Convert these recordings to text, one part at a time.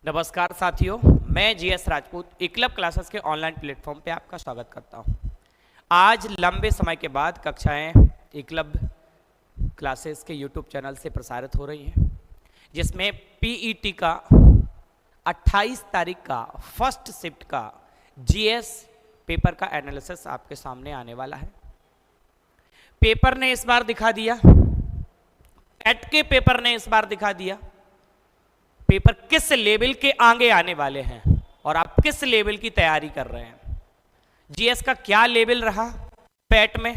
नमस्कार साथियों, मैं जीएस राजपूत एकलव क्लासेस के ऑनलाइन प्लेटफॉर्म पे आपका स्वागत करता हूं। आज लंबे समय के बाद कक्षाएं एकलव क्लासेस के यूट्यूब चैनल से प्रसारित हो रही हैं, जिसमें पीईटी का 28 तारीख का फर्स्ट शिफ्ट का जीएस पेपर का एनालिसिस आपके सामने आने वाला है। पेपर ने इस बार दिखा दिया, टेट के पेपर ने इस बार दिखा दिया पेपर किस लेवल के आगे आने वाले हैं और आप किस लेवल की तैयारी कर रहे हैं। जीएस का क्या लेवल रहा पैट में,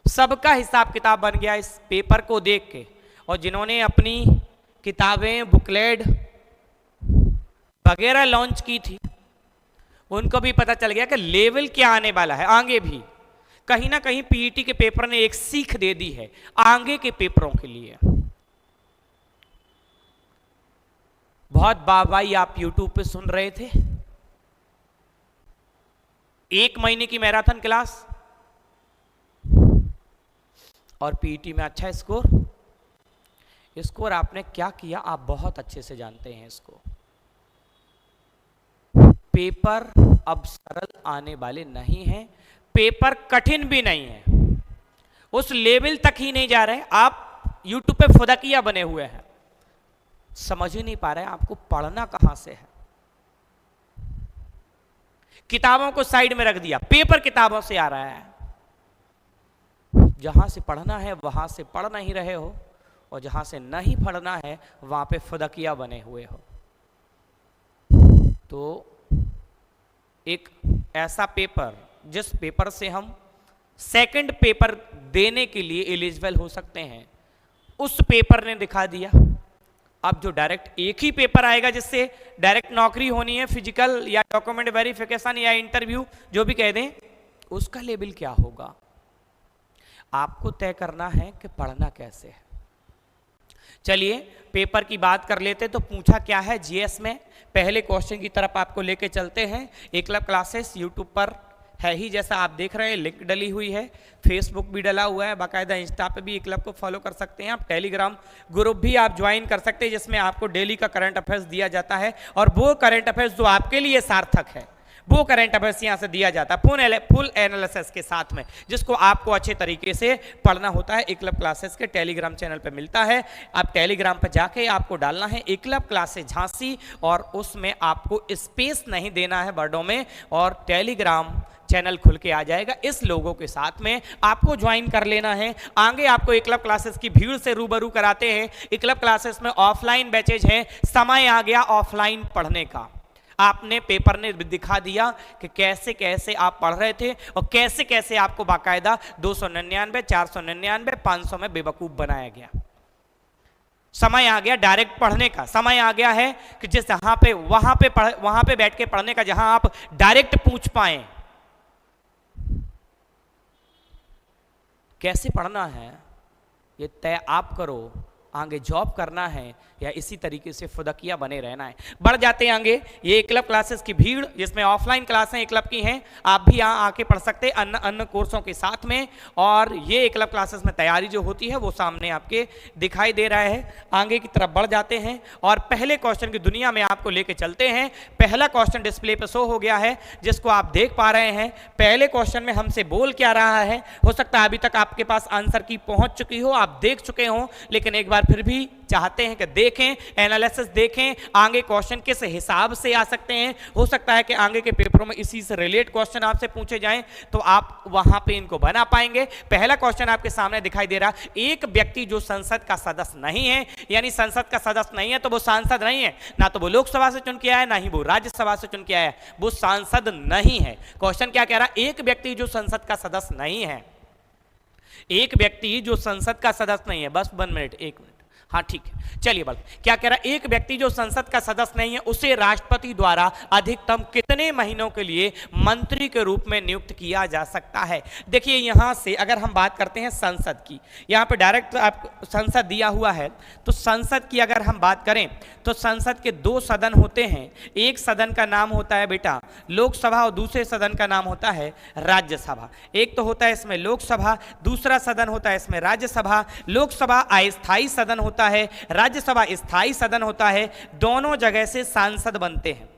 सबका हिसाब किताब बन गया इस पेपर को देख के। और जिन्होंने अपनी किताबें, बुकलेट वगैरह लॉन्च की थी, उनको भी पता चल गया कि लेवल क्या आने वाला है आगे भी। कहीं ना कहीं पीईटी के पेपर ने एक सीख दे दी है आगे के पेपरों के लिए। बहुत वाहवाही आप YouTube पे सुन रहे थे। 1 महीने की मैराथन क्लास और पीईटी में अच्छा स्कोर आपने क्या किया आप बहुत अच्छे से जानते हैं इसको। पेपर अब सरल आने वाले नहीं हैं, पेपर कठिन भी नहीं है, उस लेवल तक ही नहीं जा रहे। आप YouTube पे फुदकिया बने हुए हैं, समझ ही नहीं पा रहे आपको पढ़ना कहां से है। किताबों को साइड में रख दिया, पेपर किताबों से आ रहा है। जहां से पढ़ना है वहां से पढ़ नहीं रहे हो, और जहां से नहीं पढ़ना है वहां पे फुदकिया बने हुए हो। तो एक ऐसा पेपर जिस पेपर से हम सेकंड पेपर देने के लिए एलिजिबल हो सकते हैं, उस पेपर ने दिखा दिया। अब जो डायरेक्ट एक ही पेपर आएगा जिससे डायरेक्ट नौकरी होनी है, फिजिकल या डॉक्यूमेंट वेरिफिकेशन या इंटरव्यू जो भी कह दें, उसका लेवल क्या होगा आपको तय करना है कि पढ़ना कैसे है। चलिए पेपर की बात कर लेते। तो पूछा क्या है जीएस में, पहले क्वेश्चन की तरफ आपको लेके चलते हैं। एकलव क्लासेस यूट्यूब पर है ही, जैसा आप देख रहे हैं लिंक डली हुई है, फेसबुक भी डला हुआ है, बाकायदा इंस्टा पे भी एकलव को फॉलो कर सकते हैं आप, टेलीग्राम ग्रुप भी आप ज्वाइन कर सकते हैं जिसमें आपको डेली का करंट अफेयर्स दिया जाता है। और वो करंट अफेयर्स जो आपके लिए सार्थक है, वो करंट अफेयर्स यहाँ से दिया जाता है फुल एनालिसिस के साथ में, जिसको आपको अच्छे तरीके से पढ़ना होता है। एकलव क्लासेस के टेलीग्राम चैनल पे मिलता है। आप टेलीग्राम पे जाके आपको डालना है एकलव क्लासेस झांसी, और उसमें आपको स्पेस नहीं देना है वर्डों में, और टेलीग्राम चैनल खुल के आ जाएगा। इस लोगों के साथ में आपको ज्वाइन कर लेना है। आगे आपको एकलव क्लासेस की भीड़ से रूबरू कराते हैं। एकलव क्लासेस में ऑफलाइन बैचेज है, समय आ गया ऑफलाइन पढ़ने का। आपने पेपर ने दिखा दिया कि कैसे कैसे आप पढ़ रहे थे और कैसे कैसे आपको बाकायदा 299, 499, 500 में बेवकूफ बनाया गया। समय आ गया डायरेक्ट पढ़ने का, समय आ गया है कि जिस जहां पे वहां पे बैठ के पढ़ने का, जहां आप डायरेक्ट पूछ पाए कैसे पढ़ना है, ये तय आप करो। आगे जॉब करना है या इसी तरीके से फुदकिया बने रहना है। बढ़ जाते हैं आगे। ये एकलव क्लासेस की भीड़, जिसमें ऑफलाइन क्लासें एकलव की हैं, आप भी यहाँ आके पढ़ सकते हैं अन्य कोर्सों के साथ में। और ये एकलव क्लासेस में तैयारी जो होती है वो सामने आपके दिखाई दे रहा है। आगे की तरफ बढ़ जाते हैं और पहले क्वेश्चन की दुनिया में आपको लेके चलते हैं। पहला क्वेश्चन डिस्प्ले पे शो हो गया है, जिसको आप देख पा रहे हैं। पहले क्वेश्चन में हमसे बोल क्या रहा है, हो सकता है अभी तक आपके पास आंसर की पहुंच चुकी हो, आप देख चुके हो, लेकिन एक बार फिर भी चाहते हैं कि देखें, एनालिसिस देखें, आगे क्वेश्चन किस हिसाब से आ सकते हैं। हो सकता है कि आगे के पेपरों में इसी से रिलेट क्वेश्चन आपसे पूछे जाएं, तो आप वहां पे इनको बना पाएंगे। पहला क्वेश्चन आपके सामने दिखाई दे रहा, एक व्यक्ति जो संसद का सदस्य नहीं है, यानी संसद का सदस्य नहीं है तो वो सांसद नहीं है, ना तो वो लोकसभा से चुन के आया, ना ही वो राज्यसभा से चुन के आया, वो सांसद नहीं है। क्वेश्चन क्या कह रहा है, एक व्यक्ति जो संसद का सदस्य नहीं है, एक व्यक्ति जो संसद का सदस्य नहीं है, बस 1 मिनट 1 मिनट, हाँ ठीक है, चलिए बल क्या कह रहा है, एक व्यक्ति जो संसद का सदस्य नहीं है उसे राष्ट्रपति द्वारा अधिकतम कितने महीनों के लिए मंत्री के रूप में नियुक्त किया जा सकता है। देखिए यहां से अगर हम बात करते हैं संसद की, यहां पे डायरेक्ट आप संसद दिया हुआ है, तो संसद की अगर हम बात करें तो संसद के 2 सदन होते हैं। एक सदन का नाम होता है बेटा लोकसभा और दूसरे सदन का नाम होता है राज्यसभा। एक तो होता है इसमें लोकसभा, दूसरा सदन होता है इसमें राज्यसभा। लोकसभा अस्थायी सदन होता होता है, राज्यसभा स्थायी सदन होता है। दोनों जगह से सांसद बनते हैं,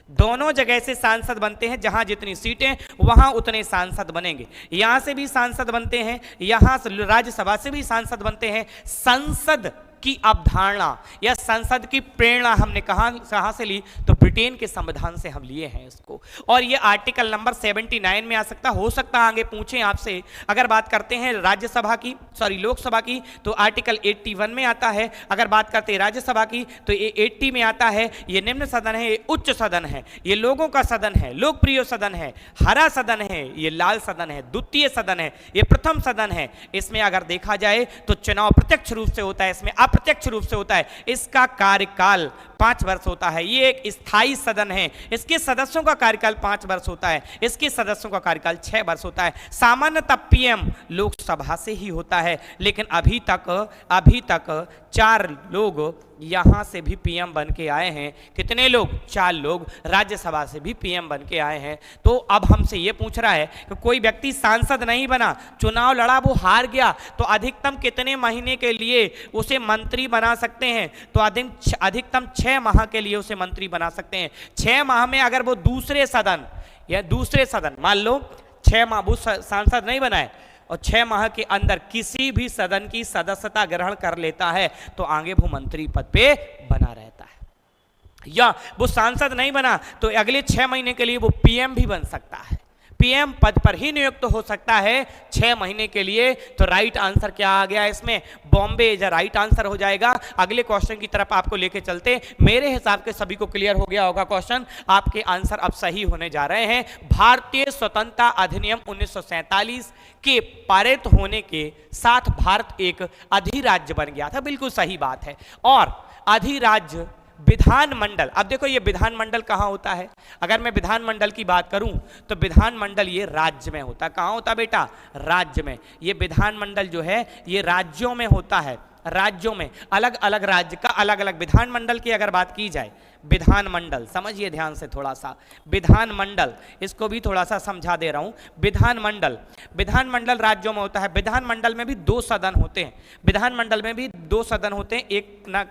दोनों जगह से सांसद बनते हैं। जहां जितनी सीटें वहां उतने सांसद बनेंगे। यहां से भी सांसद बनते हैं, यहां से राज्यसभा से भी सांसद बनते हैं। संसद की अवधारणा या संसद की प्रेरणा हमने कहां से ली? तो ब्रिटेन के संविधान से हम लिए हैं इसको। और ये आर्टिकल नंबर 79 में आ सकता, हो सकता आगे पूछें आपसे। अगर बात करते हैं राज्यसभा की, सॉरी लोकसभा की, तो आर्टिकल 81 में आता है। अगर बात करते हैं राज्यसभा की तो ये 80 में आता है। ये निम्न सदन है, ये उच्च सदन है, ये लोगों का सदन है, लोकप्रिय सदन है, हरा सदन है, ये लाल सदन है, द्वितीय सदन है, ये प्रथम सदन है। इसमें अगर देखा जाए तो चुनाव प्रत्यक्ष रूप से होता है, इसमें अप्रत्यक्ष रूप से होता है। इसका कार्यकाल 5 वर्ष होता है। ये एक स्थायी सदन है, इसके सदस्यों का कार्यकाल 5 वर्ष होता है, इसके सदस्यों का कार्यकाल 6 वर्ष होता है। सामान्यतः पीएम लोकसभा से ही होता है, लेकिन अभी तक 4 लोग यहां से भी पीएम बन के आए हैं। कितने लोग? 4 लोग राज्यसभा से भी पीएम बन के आए हैं। तो अब हमसे ये पूछ रहा है कि कोई व्यक्ति सांसद नहीं बना, चुनाव लड़ा, वो हार गया, तो अधिकतम कितने महीने के लिए उसे मंत्री बना सकते हैं? तो अधिकतम 6 माह के लिए उसे मंत्री बना सकते हैं। 6 माह में अगर वो दूसरे सदन मान लो 6 माह वो सांसद नहीं बनाए और 6 माह के अंदर किसी भी सदन की सदस्यता ग्रहण कर लेता है, तो आगे वो मंत्री पद पे बना रहता है। या वो सांसद नहीं बना तो अगले 6 महीने के लिए वो पीएम भी बन सकता है, पीएम पद पर ही नियुक्त हो सकता है 6 महीने के लिए। तो राइट आंसर क्या आ गया इसमें? बॉम्बे इज राइट आंसर हो जाएगा। अगले क्वेश्चन की तरफ आपको लेके चलते। मेरे हिसाब से सभी को क्लियर हो गया होगा क्वेश्चन, आपके आंसर अब सही होने जा रहे हैं। भारतीय स्वतंत्रता अधिनियम 1947 के पारित होने के साथ भारत एक अधिराज्य बन गया था। बिल्कुल सही बात है। और अधिराज्य विधानमंडल, अब देखो ये विधानमंडल कहाँ होता है? अगर मैं विधानमंडल की बात करूं तो विधानमंडल ये राज्य में होता है। कहाँ होता बेटा? राज्य में। ये विधानमंडल जो है ये राज्यों में होता है। राज्यों में अलग अलग राज्य का अलग अलग विधानमंडल की अगर बात की जाए, विधानमंडल समझिए ध्यान से थोड़ा सा, विधानमंडल इसको भी थोड़ा सा समझा दे रहा हूं। विधानमंडल राज्यों में होता है। विधानमंडल में भी 2 सदन होते हैं, विधानमंडल में भी 2 सदन होते हैं।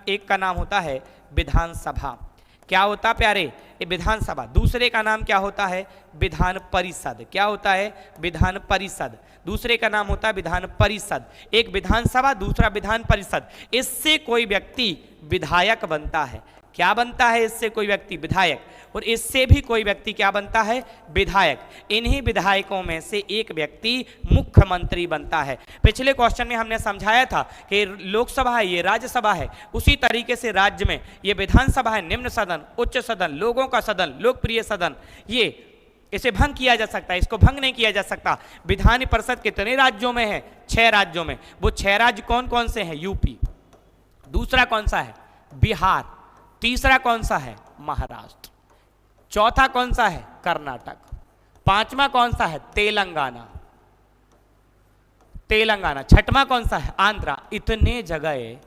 एक का नाम होता है विधानसभा। क्या होता प्यारे? ये विधानसभा। दूसरे का नाम क्या होता है? विधान परिषद। क्या होता है? विधान परिषद। दूसरे का नाम होता है विधान परिषद। एक विधानसभा, दूसरा विधान परिषद। इससे कोई व्यक्ति विधायक बनता है। क्या बनता है? इससे कोई व्यक्ति विधायक, और इससे भी कोई व्यक्ति क्या बनता है? विधायक। इन्हीं विधायकों में से एक व्यक्ति मुख्यमंत्री बनता है। पिछले क्वेश्चन में हमने समझाया था कि लोकसभा है, ये राज्यसभा है। उसी तरीके से राज्य में ये विधानसभा है, निम्न सदन, उच्च सदन, लोगों का सदन, लोकप्रिय सदन। ये इसे भंग किया जा सकता है, इसको भंग नहीं किया जा सकता। विधान परिषद कितने राज्यों में है? 6 राज्यों में। वो 6 राज्य कौन कौन से हैं? यूपी। दूसरा कौन सा है? बिहार। तीसरा कौन सा है? महाराष्ट्र। चौथा कौन सा है? कर्नाटक। 5वां कौन सा है? तेलंगाना। छठवां कौन सा है? आंध्रा। इतने जगह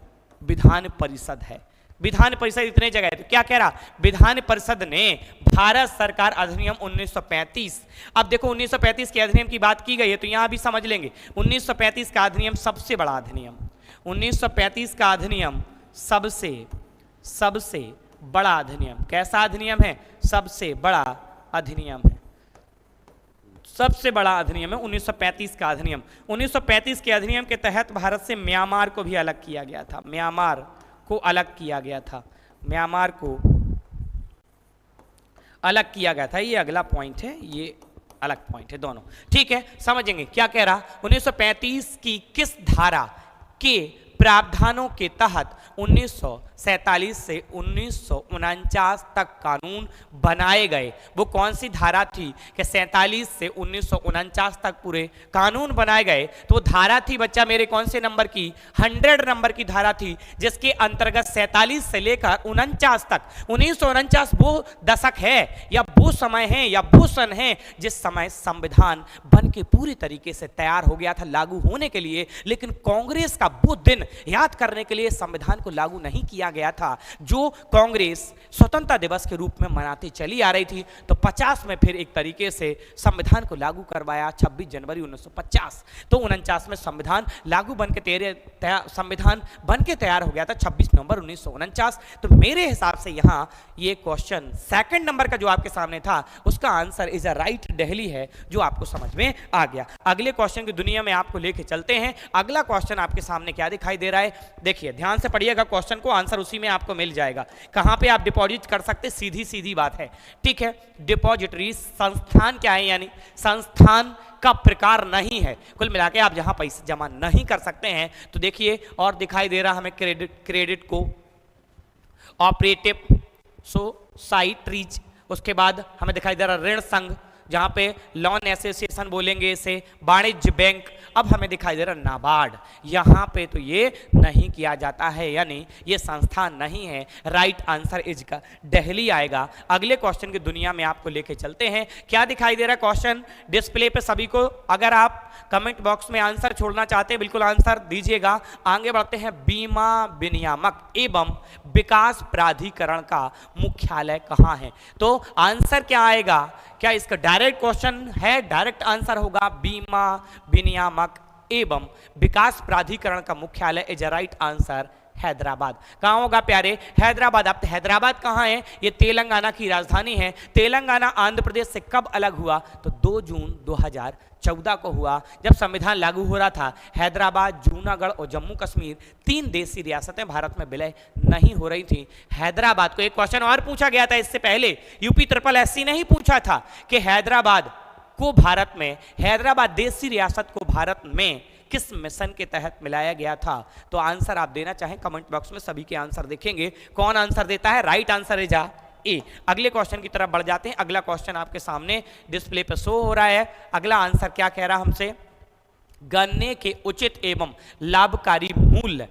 विधान परिषद है। विधान परिषद इतने जगह है। तो क्या कह रहा? विधान परिषद ने भारत सरकार अधिनियम 1935, अब देखो 1935 के अधिनियम की बात की गई है तो यहां भी समझ लेंगे 1935 का अधिनियम सबसे बड़ा अधिनियम। 1935 का अधिनियम सबसे बड़ा अधिनियम। कैसा अधिनियम है? सबसे बड़ा अधिनियम है। सबसे बड़ा अधिनियम है 1935 का अधिनियम। 1935 के अधिनियम के तहत भारत से म्यांमार को भी अलग किया गया था। म्यांमार को अलग किया गया था। म्यांमार को अलग किया गया था। ये अगला पॉइंट है, ये अलग पॉइंट है दोनों। ठीक है, समझेंगे क्या कह रहा। 1935 की किस धारा के प्रावधानों के तहत 1947 से 1949 तक कानून बनाए गए? वो कौन सी धारा थी कि 47 से 1949 तक पूरे कानून बनाए गए? तो धारा थी बच्चा मेरे कौन से नंबर की? 100 नंबर की धारा थी, जिसके अंतर्गत 47 से लेकर 49 तक, 1949 वो दशक है या वो समय है या वो सन है जिस समय संविधान बन के पूरी तरीके से तैयार हो गया था लागू होने के लिए। लेकिन कांग्रेस का वो दिन याद करने के लिए संविधान को लागू नहीं किया गया था। जो कांग्रेस स्वतंत्रता दिवस के रूप में मनाती चली आ रही थी। तो 50 में फिर एक तरीके से संविधान को लागू करवाया 26 जनवरी 1950। तो 49 में संविधान लागू बन के संविधान बन के तैयार हो गया था 26 नवंबर 1949। तो मेरे हिसाब से यहाँ ये क्वेश्चन सेकंड नंबर का जो आपके सामने था उसका answer is a right Delhi है, जो आपको समझ में आ गया। अगले क्वेश्चन की दुनिया में आपको लेके चलते हैं। अगला क्वेश्चन आपके सामने क्या दिखाई दे रहा है, देखिए ध्यान से पढ़िएगा क्वेश्चन को, आंसर उसी में आपको मिल जाएगा। कहां पे आप डिपॉजिट कर सकते, सीधी सीधी बात है, ठीक है। डिपॉजिटरी संस्थान क्या है, यानी संस्थान का प्रकार नहीं है। कुल मिला के आप जहां पैसे जमा नहीं कर सकते हैं, तो देखिए और दिखाई दे रहा हमें क्रेडिट को ऑपरेटिव सोसाइटीज, उसके बाद हमें दिखाई दे रहा ऋण संघ, जहां पे लोन एसोसिएशन बोलेंगे इसे, वाणिज्य बैंक। अब हमें दिखाई दे रहा नाबार्ड, यहां पे तो ये नहीं किया जाता है, यानी ये संस्थान नहीं है। राइट आंसर इज का दिल्ली आएगा। अगले क्वेश्चन की दुनिया में आपको लेके चलते हैं। क्या दिखाई दे रहा है क्वेश्चन डिस्प्ले पे सभी को, अगर आप कमेंट बॉक्स में आंसर छोड़ना चाहते हैं बिल्कुल आंसर दीजिएगा। आगे बढ़ते हैं। बीमा विनियामक एवं विकास प्राधिकरण का मुख्यालय कहाँ है? तो आंसर क्या आएगा? क्या इसका डायरेक्ट क्वेश्चन है, डायरेक्ट आंसर होगा बीमा विनियामक एवं विकास प्राधिकरण का मुख्यालय इज राइट आंसर हैदराबाद। कहाँ होगा प्यारे? हैदराबाद। अब हैदराबाद कहाँ है? ये तेलंगाना की राजधानी है। तेलंगाना आंध्र प्रदेश से कब अलग हुआ? तो 2 जून 2014 को हुआ, जब संविधान लागू हो रहा था। हैदराबाद, जूनागढ़ और जम्मू कश्मीर 3 देशी रियासतें भारत में विलय नहीं हो रही थी। हैदराबाद को एक क्वेश्चन और पूछा गया था इससे पहले, यूपी SSSC ने ही पूछा था कि हैदराबाद को भारत में, हैदराबाद देशी रियासत को भारत में किस मिशन के तहत मिलाया गया था? तो आंसर आप देना चाहें कमेंट बॉक्स में, सभी के आंसर देखेंगे कौन आंसर देता है। राइट आंसर है ए। अगले क्वेश्चन की तरफ बढ़ जाते हैं। अगला क्वेश्चन आपके सामने डिस्प्ले पर शो हो रहा है। अगला आंसर क्या कह रहा हमसे? गन्ने के उचित एवं लाभकारी मूल्य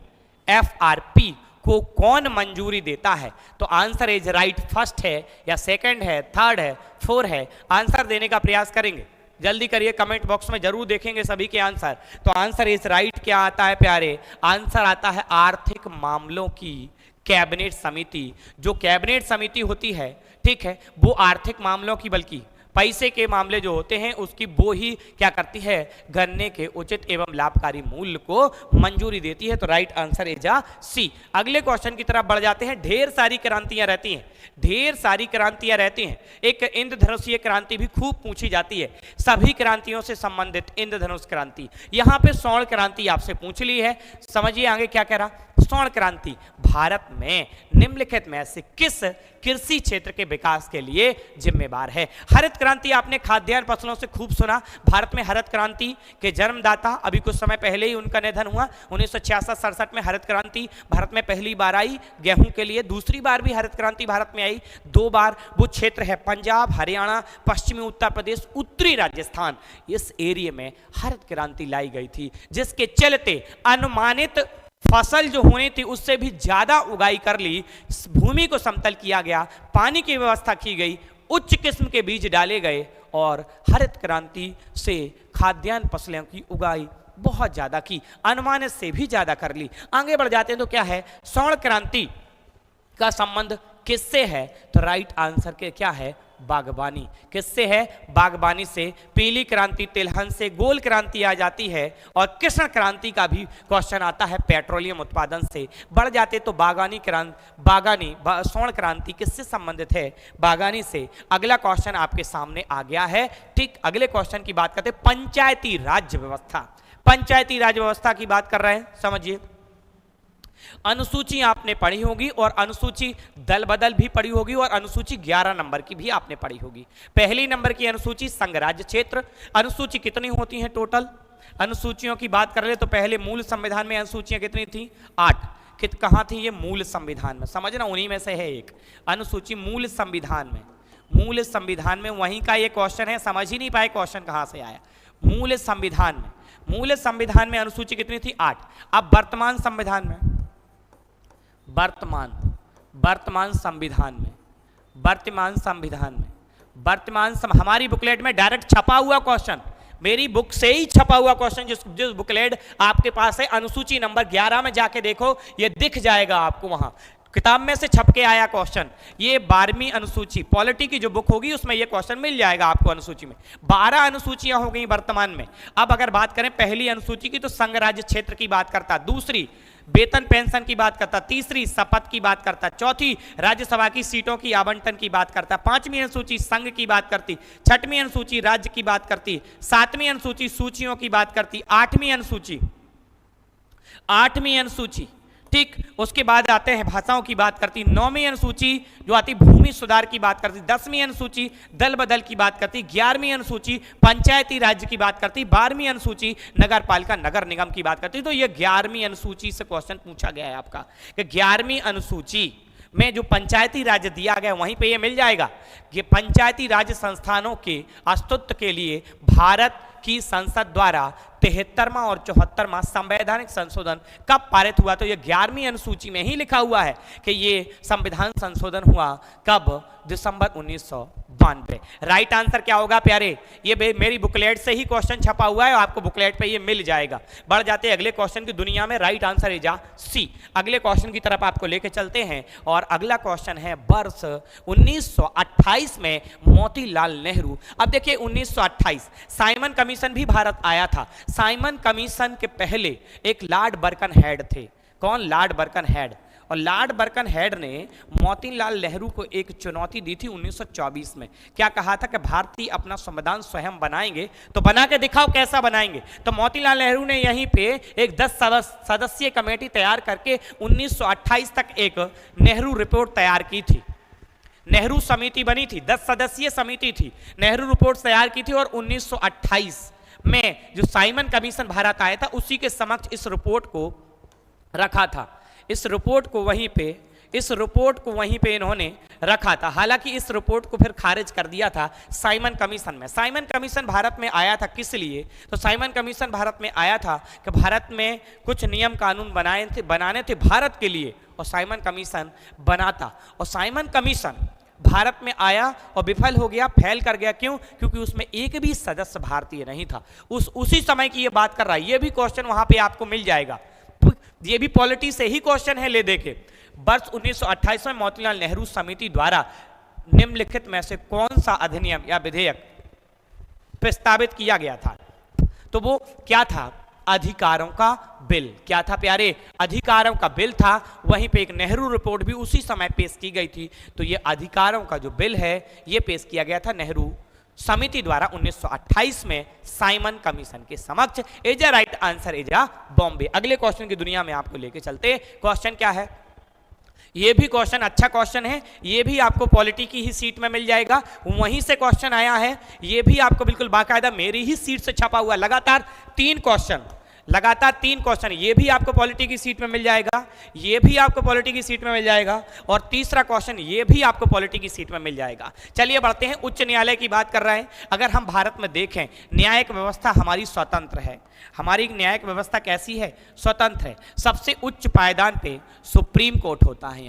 FRP को कौन मंजूरी देता है? तो आंसर इज राइट फर्स्ट है या सेकंड है, थर्ड है, फोर है? आंसर देने का प्रयास करेंगे, जल्दी करिए, कमेंट बॉक्स में जरूर देखेंगे सभी के आंसर। तो आंसर इज राइट क्या आता है प्यारे? आंसर आता है आर्थिक मामलों की कैबिनेट समिति। जो कैबिनेट समिति होती है, ठीक है, वो आर्थिक मामलों की, बल्कि पैसे के मामले जो होते हैं उसकी, वो ही क्या करती है? गन्ने के उचित एवं लाभकारी मूल्य को मंजूरी देती है। तो राइट आंसर इज सी। अगले क्वेश्चन की तरफ बढ़ जाते हैं। ढेर सारी क्रांतियां रहती हैं, ढेर सारी क्रांतियां रहती हैं। एक इंद्रधनुषीय क्रांति भी खूब पूछी जाती है, सभी क्रांतियों से संबंधित इंद्रधनुष क्रांति। यहां पे स्वर्ण क्रांति आपसे पूछ ली है, समझिए आगे क्या कह रहा। स्वर्ण क्रांति भारत में निम्नलिखित में से किस कृषि क्षेत्र के विकास के लिए जिम्मेवार है? हरित क्रांति आपने खाद्यान्न फसलों से खूब सुना। भारत में हरित क्रांति के जन्मदाता, अभी कुछ समय पहले ही उनका निधन हुआ, 1966-67 में हरित क्रांति भारत में पहली बार आई गेहूं के लिए। दूसरी बार भी हरित क्रांति भारत में आई 2 बार। वो क्षेत्र है पंजाब, हरियाणा, पश्चिमी उत्तर प्रदेश, उत्तरी राजस्थान। इस एरिया में हरित क्रांति लाई गई थी, जिसके चलते अनुमानित फसल जो होनी थी उससे भी ज्यादा उगाई कर ली, भूमि को समतल किया गया, पानी की व्यवस्था की गई, उच्च किस्म के बीज डाले गए और हरित क्रांति से खाद्यान्न फसलों की उगाई बहुत ज्यादा की, अनुमानित से भी ज्यादा कर ली। आगे बढ़ जाते हैं। तो क्या है? स्वर्ण क्रांति का संबंध किससे है? तो राइट आंसर के क्या है? बागवानी। किससे है? बागवानी से। पीली क्रांति तिलहन से, गोल क्रांति आ जाती है, और कृष्ण क्रांति का भी क्वेश्चन आता है पेट्रोलियम उत्पादन से। बढ़ जाते तो स्वर्ण क्रांति किससे संबंधित है? बागानी से। अगला क्वेश्चन आपके सामने आ गया है, ठीक। अगले क्वेश्चन की बात करते हैं, पंचायती राज व्यवस्था। पंचायती राज व्यवस्था की बात कर रहे हैं, समझिए। अनुसूची आपने पढ़ी होगी और अनुसूची दल बदल भी पढ़ी होगी और अनुसूची 11 नंबर की भी आपने पढ़ी होगी। पहली नंबर की अनुसूची संघ राज्य क्षेत्र। अनुसूची कितनी होती हैं टोटल? अनुसूचियों की बात कर ले तो पहले मूल संविधान में अनुसूचियां कितनी थी? 8। कहाँ थी ये? मूल संविधान में। समझना, उन्हीं में से है एक अनुसूची मूल संविधान में। मूल संविधान में वहीं का ये क्वेश्चन है, समझ ही नहीं पाए क्वेश्चन कहां से आया। मूल संविधान में, मूल संविधान में अनुसूची कितनी थी? 8। अब वर्तमान संविधान में, हमारी बुकलेट में डायरेक्ट छपा हुआ क्वेश्चन, मेरी बुक से ही छपा हुआ क्वेश्चन, जिस बुकलेट आपके पास है, अनुसूची नंबर 11 में जाके देखो, ये दिख जाएगा आपको वहां। किताब में से छप के आया क्वेश्चन। ये 12वीं अनुसूची पॉलिटी की जो बुक होगी उसमें ये क्वेश्चन मिल जाएगा आपको। अनुसूची में 12 अनुसूचियां हो गई वर्तमान में। अब अगर बात करें पहली अनुसूची की तो संघ राज्य क्षेत्र की बात करता, दूसरी वेतन पेंशन की बात करता, तीसरी शपथ की बात करता, चौथी राज्यसभा की सीटों की आवंटन की बात करता, 5वीं अनुसूची संघ की बात करती, 6वीं अनुसूची राज्य की बात करती, 7वीं अनुसूची सूचियों की बात करती, 8वीं अनुसूची ठीक, उसके बाद आते हैं भाषाओं की बात करती, 9वीं अनुसूची जो आती भूमि सुधार की बात करती, 10वीं अनुसूची दल बदल की बात करती, 11वीं अनुसूची पंचायती राज्य की बात करती, 12वीं अनुसूची नगर पालिका नगर निगम की बात करती। तो ये 11वीं अनुसूची से क्वेश्चन पूछा गया है आपका कि 11वीं अनुसूची में जो पंचायती राज्य दिया गया वहीं पे ये मिल जाएगा। ये पंचायती राज्य संस्थानों के अस्तित्व के लिए भारत की संसद द्वारा 73वां और 74वां संवैधानिक संशोधन कब पारित हुआ, तो ये 11वीं अनुसूची में ही लिखा हुआ है कि ये संविधान संशोधन हुआ कब, दिसंबर 1992। राइट आंसर क्या होगा प्यारे, ये मेरी बुकलेट से ही क्वेश्चन छपा हुआ है, आपको बुकलेट पे ये मिल जाएगा। बढ़ जाते हैं अगले क्वेश्चन की दुनिया में। Right answer is C. अगले क्वेश्चन की तरफ आपको लेके चलते हैं और अगला क्वेश्चन है वर्ष 1928 में मोतीलाल नेहरू। अब देखिए 1928 साइमन कमीशन भी भारत आया था। साइमन कमीशन के पहले एक लॉर्ड बर्कनहेड थे। कौन? Lord Birkenhead. और लॉर्ड बर्कनहेड ने मोतीलाल नेहरू को एक चुनौती दी थी 1924 में। क्या कहा था कि भारतीय अपना संविधान स्वयं बनाएंगे, तो बना के दिखाओ कैसा बनाएंगे। तो मोतीलाल नेहरू ने यहीं पे एक 10 सदस्यीय कमेटी तैयार करके 1928 तक एक नेहरू रिपोर्ट तैयार की थी। नेहरू समिति बनी थी, 10 सदस्यीय समिति थी, नेहरू रिपोर्ट तैयार की थी और 1928 में जो साइमन कमीशन भारत आया था उसी के समक्ष इस रिपोर्ट को रखा था। इस रिपोर्ट को वहीं पे इन्होंने रखा था। हालांकि इस रिपोर्ट को फिर खारिज कर दिया था साइमन कमीशन में। साइमन कमीशन भारत में आया था किस लिए? तो साइमन कमीशन भारत में आया था कि भारत में कुछ नियम कानून बनाने थे भारत के लिए, और साइमन कमीशन बनाता। और साइमन कमीशन भारत में आया और विफल हो गया, फेल कर गया। क्यों? क्योंकि उसमें एक भी सदस्य भारतीय नहीं था। उसी समय की ये बात कर रहा है। ये भी क्वेश्चन वहां पे आपको मिल जाएगा। ये भी पॉलिटी से ही क्वेश्चन है। ले देखे वर्ष 1928 में मोतीलाल नेहरू समिति द्वारा निम्नलिखित में से कौन सा अधिनियम या विधेयक प्रस्तावित किया गया था? तो वो क्या था? अधिकारों का बिल। क्या था प्यारे? अधिकारों का बिल था। वहीं पे एक नेहरू रिपोर्ट भी उसी समय पेश की गई थी। तो ये अधिकारों का जो बिल है ये पेश किया गया था नेहरू समिति द्वारा 1928 में साइमन कमीशन के समक्ष। Is a right answer is अ बॉम्बे। अगले क्वेश्चन की दुनिया में आपको लेके चलते। क्वेश्चन क्या है? ये भी क्वेश्चन अच्छा क्वेश्चन है। ये भी आपको पॉलिटी की ही सीट में मिल जाएगा। वहीं से क्वेश्चन आया है। ये भी आपको बिल्कुल बाकायदा मेरी ही सीट से छपा हुआ। लगातार 3 क्वेश्चन। ये भी आपको पॉलिटी की सीट में मिल जाएगा, ये भी आपको पॉलिटी की सीट में मिल जाएगा, और तीसरा क्वेश्चन ये भी आपको पॉलिटी की सीट में मिल जाएगा। चलिए बढ़ते हैं। उच्च न्यायालय की बात कर रहे हैं। अगर हम भारत में देखें, न्यायिक व्यवस्था हमारी स्वतंत्र है। हमारी न्यायिक व्यवस्था कैसी है? स्वतंत्र है। सबसे उच्च पायदान पे सुप्रीम कोर्ट होता है।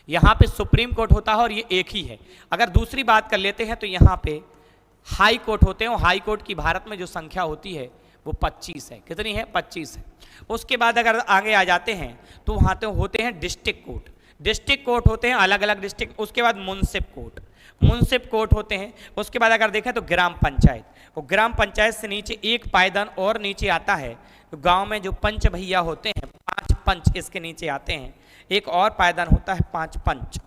यहाँ पे सुप्रीम कोर्ट होता है और ये एक ही है। अगर दूसरी बात कर लेते हैं तो यहाँ पे हाई कोर्ट होते हैं। और हाई कोर्ट की भारत में जो संख्या होती है वो 25 है। कितनी है? 25 है। उसके बाद अगर आगे आ जाते हैं तो वहाँ तो होते हैं डिस्ट्रिक्ट कोर्ट। डिस्ट्रिक्ट कोर्ट होते हैं अलग अलग डिस्ट्रिक्ट। उसके बाद मुंसिफ कोर्ट होते हैं। उसके बाद अगर देखें तो ग्राम पंचायत। और ग्राम पंचायत से नीचे एक पायदान और नीचे आता है। तो गांव में जो पंच भैया होते हैं, 5 पंच इसके नीचे आते हैं। एक और पायदान होता है 5 पंच।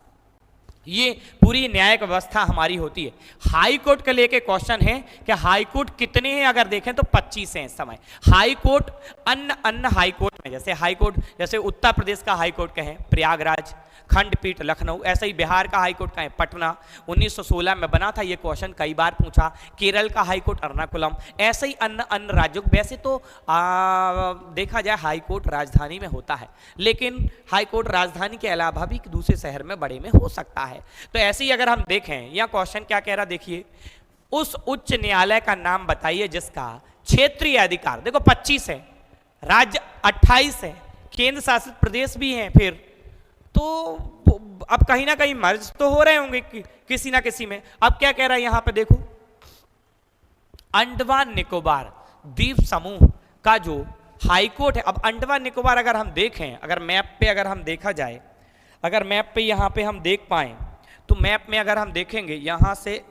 ये पूरी न्यायिक व्यवस्था हमारी होती है। हाई कोर्ट के लेके क्वेश्चन है कि हाई कोर्ट कितने हैं? अगर देखें तो 25 हैं इस समय। हाई कोर्ट अन्य हाई कोर्ट में, जैसे हाई कोर्ट जैसे उत्तर प्रदेश का हाई कोर्ट कहें प्रयागराज, खंडपीठ लखनऊ, ऐसे ही बिहार का हाई कोर्ट कहें पटना, 1916 में बना था। ये क्वेश्चन कई बार पूछा। केरल का हाई कोर्ट एर्नाकुलम, ऐसे ही अन्य राज्यों। वैसे तो देखा जाए हाई कोर्ट राजधानी में होता है, लेकिन हाई कोर्ट राजधानी के अलावा भी दूसरे शहर में बड़े में हो सकता है। तो ऐसे ही अगर हम देखें, यह क्वेश्चन क्या कह रहा, देखिए, उस उच्च न्यायालय का नाम बताइए जिसका क्षेत्रीय अधिकार, देखो 25 है, राज्य 28 है, केंद्र शासित प्रदेश भी हैं, फिर तो अब कहीं ना कहीं मर्ज तो हो रहे होंगे किसी ना किसी में। अब क्या कह रहा है यहां पे देखो, अंडमान निकोबार द्वीप समूह का जो हाई कोर्ट है। अब अंडमान निकोबार अगर हम देखें, अगर मैप पे अगर हम देखा जाए, अगर मैप पे यहाँ पे हम देख पाए तो मैप में अगर हम देखेंगे यहाँ से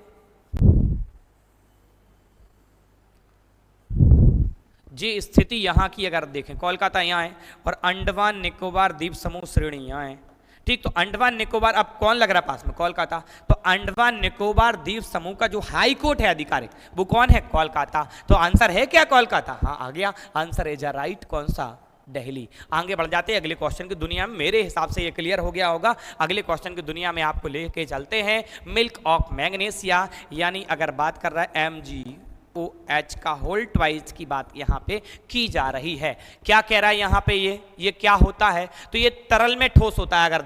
जी स्थिति यहाँ की अगर देखें, कोलकाता यहाँ है और अंडमान निकोबार द्वीप समूह श्रेणी यहाँ है, ठीक। तो अंडमान निकोबार, अब कौन लग रहा है पास में? कोलकाता। तो अंडमान निकोबार द्वीप समूह का जो हाई कोर्ट है आधिकारिक, वो कौन है? कोलकाता। तो आंसर है क्या? कोलकाता। हाँ आ गया, आंसर इज राइट। कौन सा? दिल्ली। आगे बढ़ जाते हैं अगले क्वेश्चन की दुनिया में। मेरे हिसाब से ये क्लियर हो गया होगा। अगले क्वेश्चन की दुनिया में आपको लेके चलते हैं। मिल्क ऑफ मैग्नीशिया, यानी अगर बात कर रहा है MgOH का होल ट्वाइस की बात यहाँ पे की जा रही है। क्या कह रहा है यहाँ पे? ये क्या होता है? तो ये तरल में ठोस होता है। अगर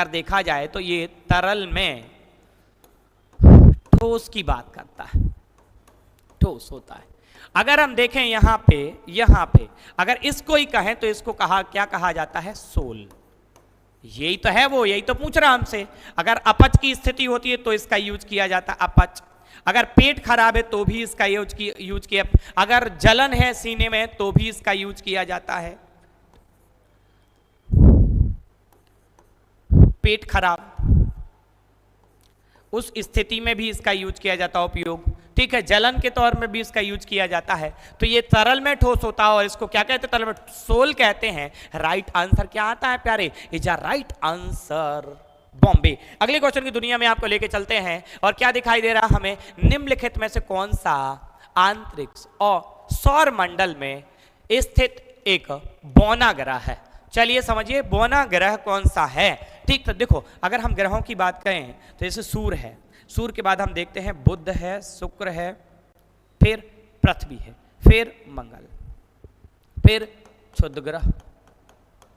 देखा जाए तो ये तरल में ठोस की बात करता है, ठोस होता है। अगर हम देखें यहाँ पे अगर इसको ही कहें तो इसको क्या कहा जाता है? सोल। यही तो है वो, यही तो पूछ रहा हमसे। अगर अपच की स्थिति होती है तो इसका यूज किया जाता है अपच। अगर पेट खराब है तो भी इसका यूज किया। अगर जलन है सीने में तो भी इसका यूज किया जाता है। पेट खराब, उस स्थिति में भी इसका यूज किया जाता है, उपयोग, ठीक है। जलन के तौर में भी इसका यूज किया जाता है। तो ये तरल में ठोस होता है और इसको क्या कहते हैं? तरल में सोल कहते हैं। राइट आंसर क्या आता है प्यारे? Is a right answer Bombay. अगले क्वेश्चन की दुनिया में आपको लेके चलते हैं और क्या दिखाई दे रहा हमें? निम्नलिखित में से कौन सा अंतरिक्ष और सौर मंडल में स्थित एक बौना ग्रह है? चलिए समझिए, बौना ग्रह कौन सा है? ठीक। तो देखो, अगर हम ग्रहों की बात करें तो जैसे सूर्य है, सूर्य के बाद हम देखते हैं बुध है, शुक्र है, फिर पृथ्वी है, फिर मंगल, फिर क्षुद्र ग्रह,